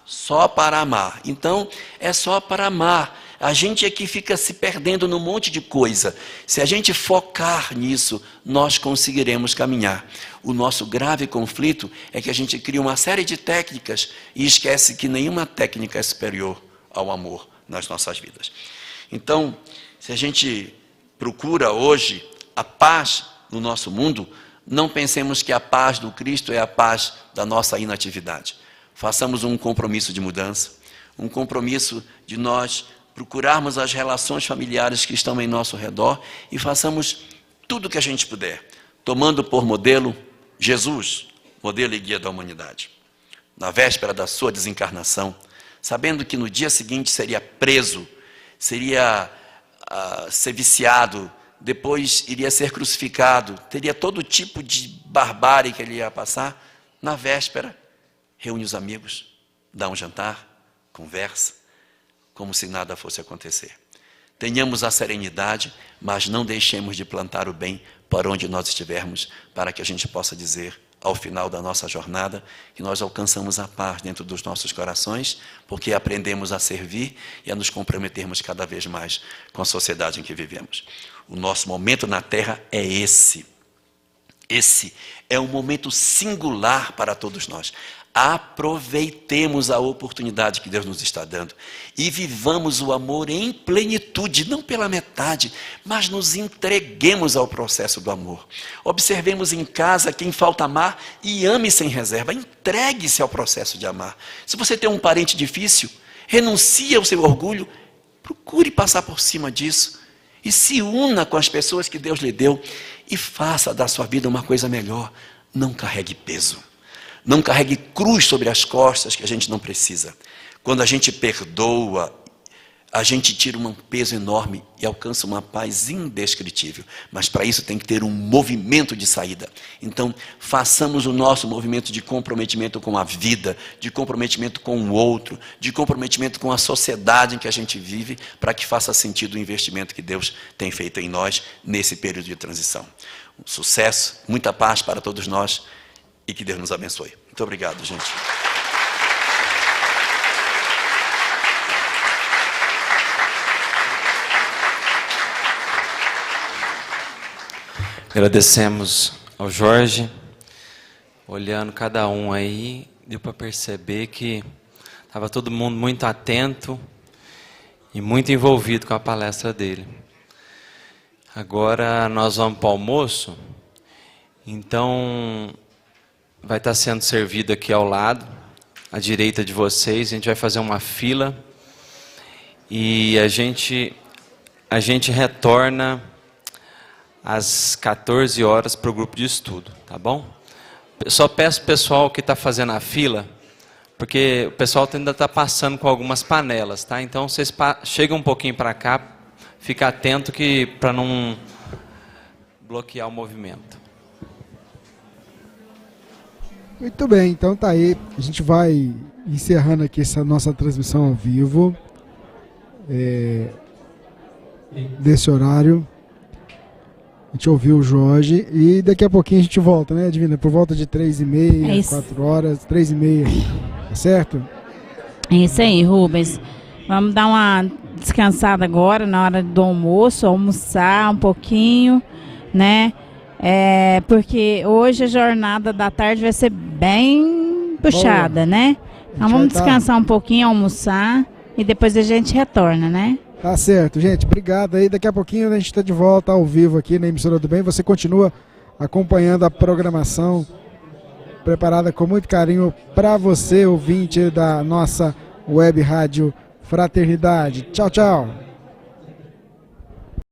só para amar. Então, é só para amar. A gente é que fica se perdendo num monte de coisa. Se a gente focar nisso, nós conseguiremos caminhar. O nosso grave conflito é que a gente cria uma série de técnicas e esquece que nenhuma técnica é superior ao amor nas nossas vidas. Então, se a gente procura hoje a paz no nosso mundo, não pensemos que a paz do Cristo é a paz da nossa inatividade. Façamos um compromisso de mudança, um compromisso de nós procurarmos as relações familiares que estão em nosso redor e façamos tudo o que a gente puder, tomando por modelo Jesus, modelo e guia da humanidade. Na véspera da sua desencarnação, sabendo que no dia seguinte seria preso, seria ser viciado, depois iria ser crucificado, teria todo tipo de barbárie que ele ia passar. Na véspera, reúne os amigos, dá um jantar, conversa, como se nada fosse acontecer. Tenhamos a serenidade, mas não deixemos de plantar o bem para onde nós estivermos, para que a gente possa dizer, ao final da nossa jornada, que nós alcançamos a paz dentro dos nossos corações, porque aprendemos a servir e a nos comprometermos cada vez mais com a sociedade em que vivemos. O nosso momento na Terra é esse. Esse é um momento singular para todos nós. Aproveitemos a oportunidade que Deus nos está dando e vivamos o amor em plenitude, não pela metade, mas nos entreguemos ao processo do amor. Observemos em casa quem falta amar e ame sem reserva. Entregue-se ao processo de amar. Se você tem um parente difícil, renuncie ao seu orgulho, procure passar por cima disso e se una com as pessoas que Deus lhe deu e faça da sua vida uma coisa melhor. Não carregue peso. Não carregue cruz sobre as costas que a gente não precisa. Quando a gente perdoa, a gente tira um peso enorme e alcança uma paz indescritível. Mas para isso tem que ter um movimento de saída. Então, façamos o nosso movimento de comprometimento com a vida, de comprometimento com o outro, de comprometimento com a sociedade em que a gente vive, para que faça sentido o investimento que Deus tem feito em nós nesse período de transição. Um sucesso, muita paz para todos nós. E que Deus nos abençoe. Muito obrigado, gente.
Agradecemos ao Jorge. Olhando cada um aí, deu para perceber que estava todo mundo muito atento e muito envolvido com a palestra dele. Agora nós vamos para o almoço. Então, vai estar sendo servido aqui ao lado, à direita de vocês. A gente vai fazer uma fila e a gente retorna às 14 horas para o grupo de estudo, tá bom? Só peço ao pessoal que está fazendo a fila, porque o pessoal ainda está passando com algumas panelas, tá? Então vocês chegam um pouquinho para cá, fica atento que para não bloquear o movimento.
Muito bem, então tá aí, a gente vai encerrando aqui essa nossa transmissão ao vivo, desse horário. A gente ouviu o Jorge e daqui a pouquinho a gente volta, né, Divina? Por volta de 3h30, 4 horas, 3h30, tá certo?
É isso aí, Rubens. Vamos dar uma descansada agora na hora do almoço, almoçar um pouquinho, né? Porque hoje a jornada da tarde vai ser bem puxada, né? Então vamos descansar um pouquinho, almoçar e depois a gente retorna, né?
Tá certo, gente. Obrigado aí. Daqui a pouquinho a gente está de volta ao vivo aqui na Emissora do Bem. Você continua acompanhando a programação preparada com muito carinho para você, ouvinte da nossa web rádio Fraternidade. Tchau, tchau.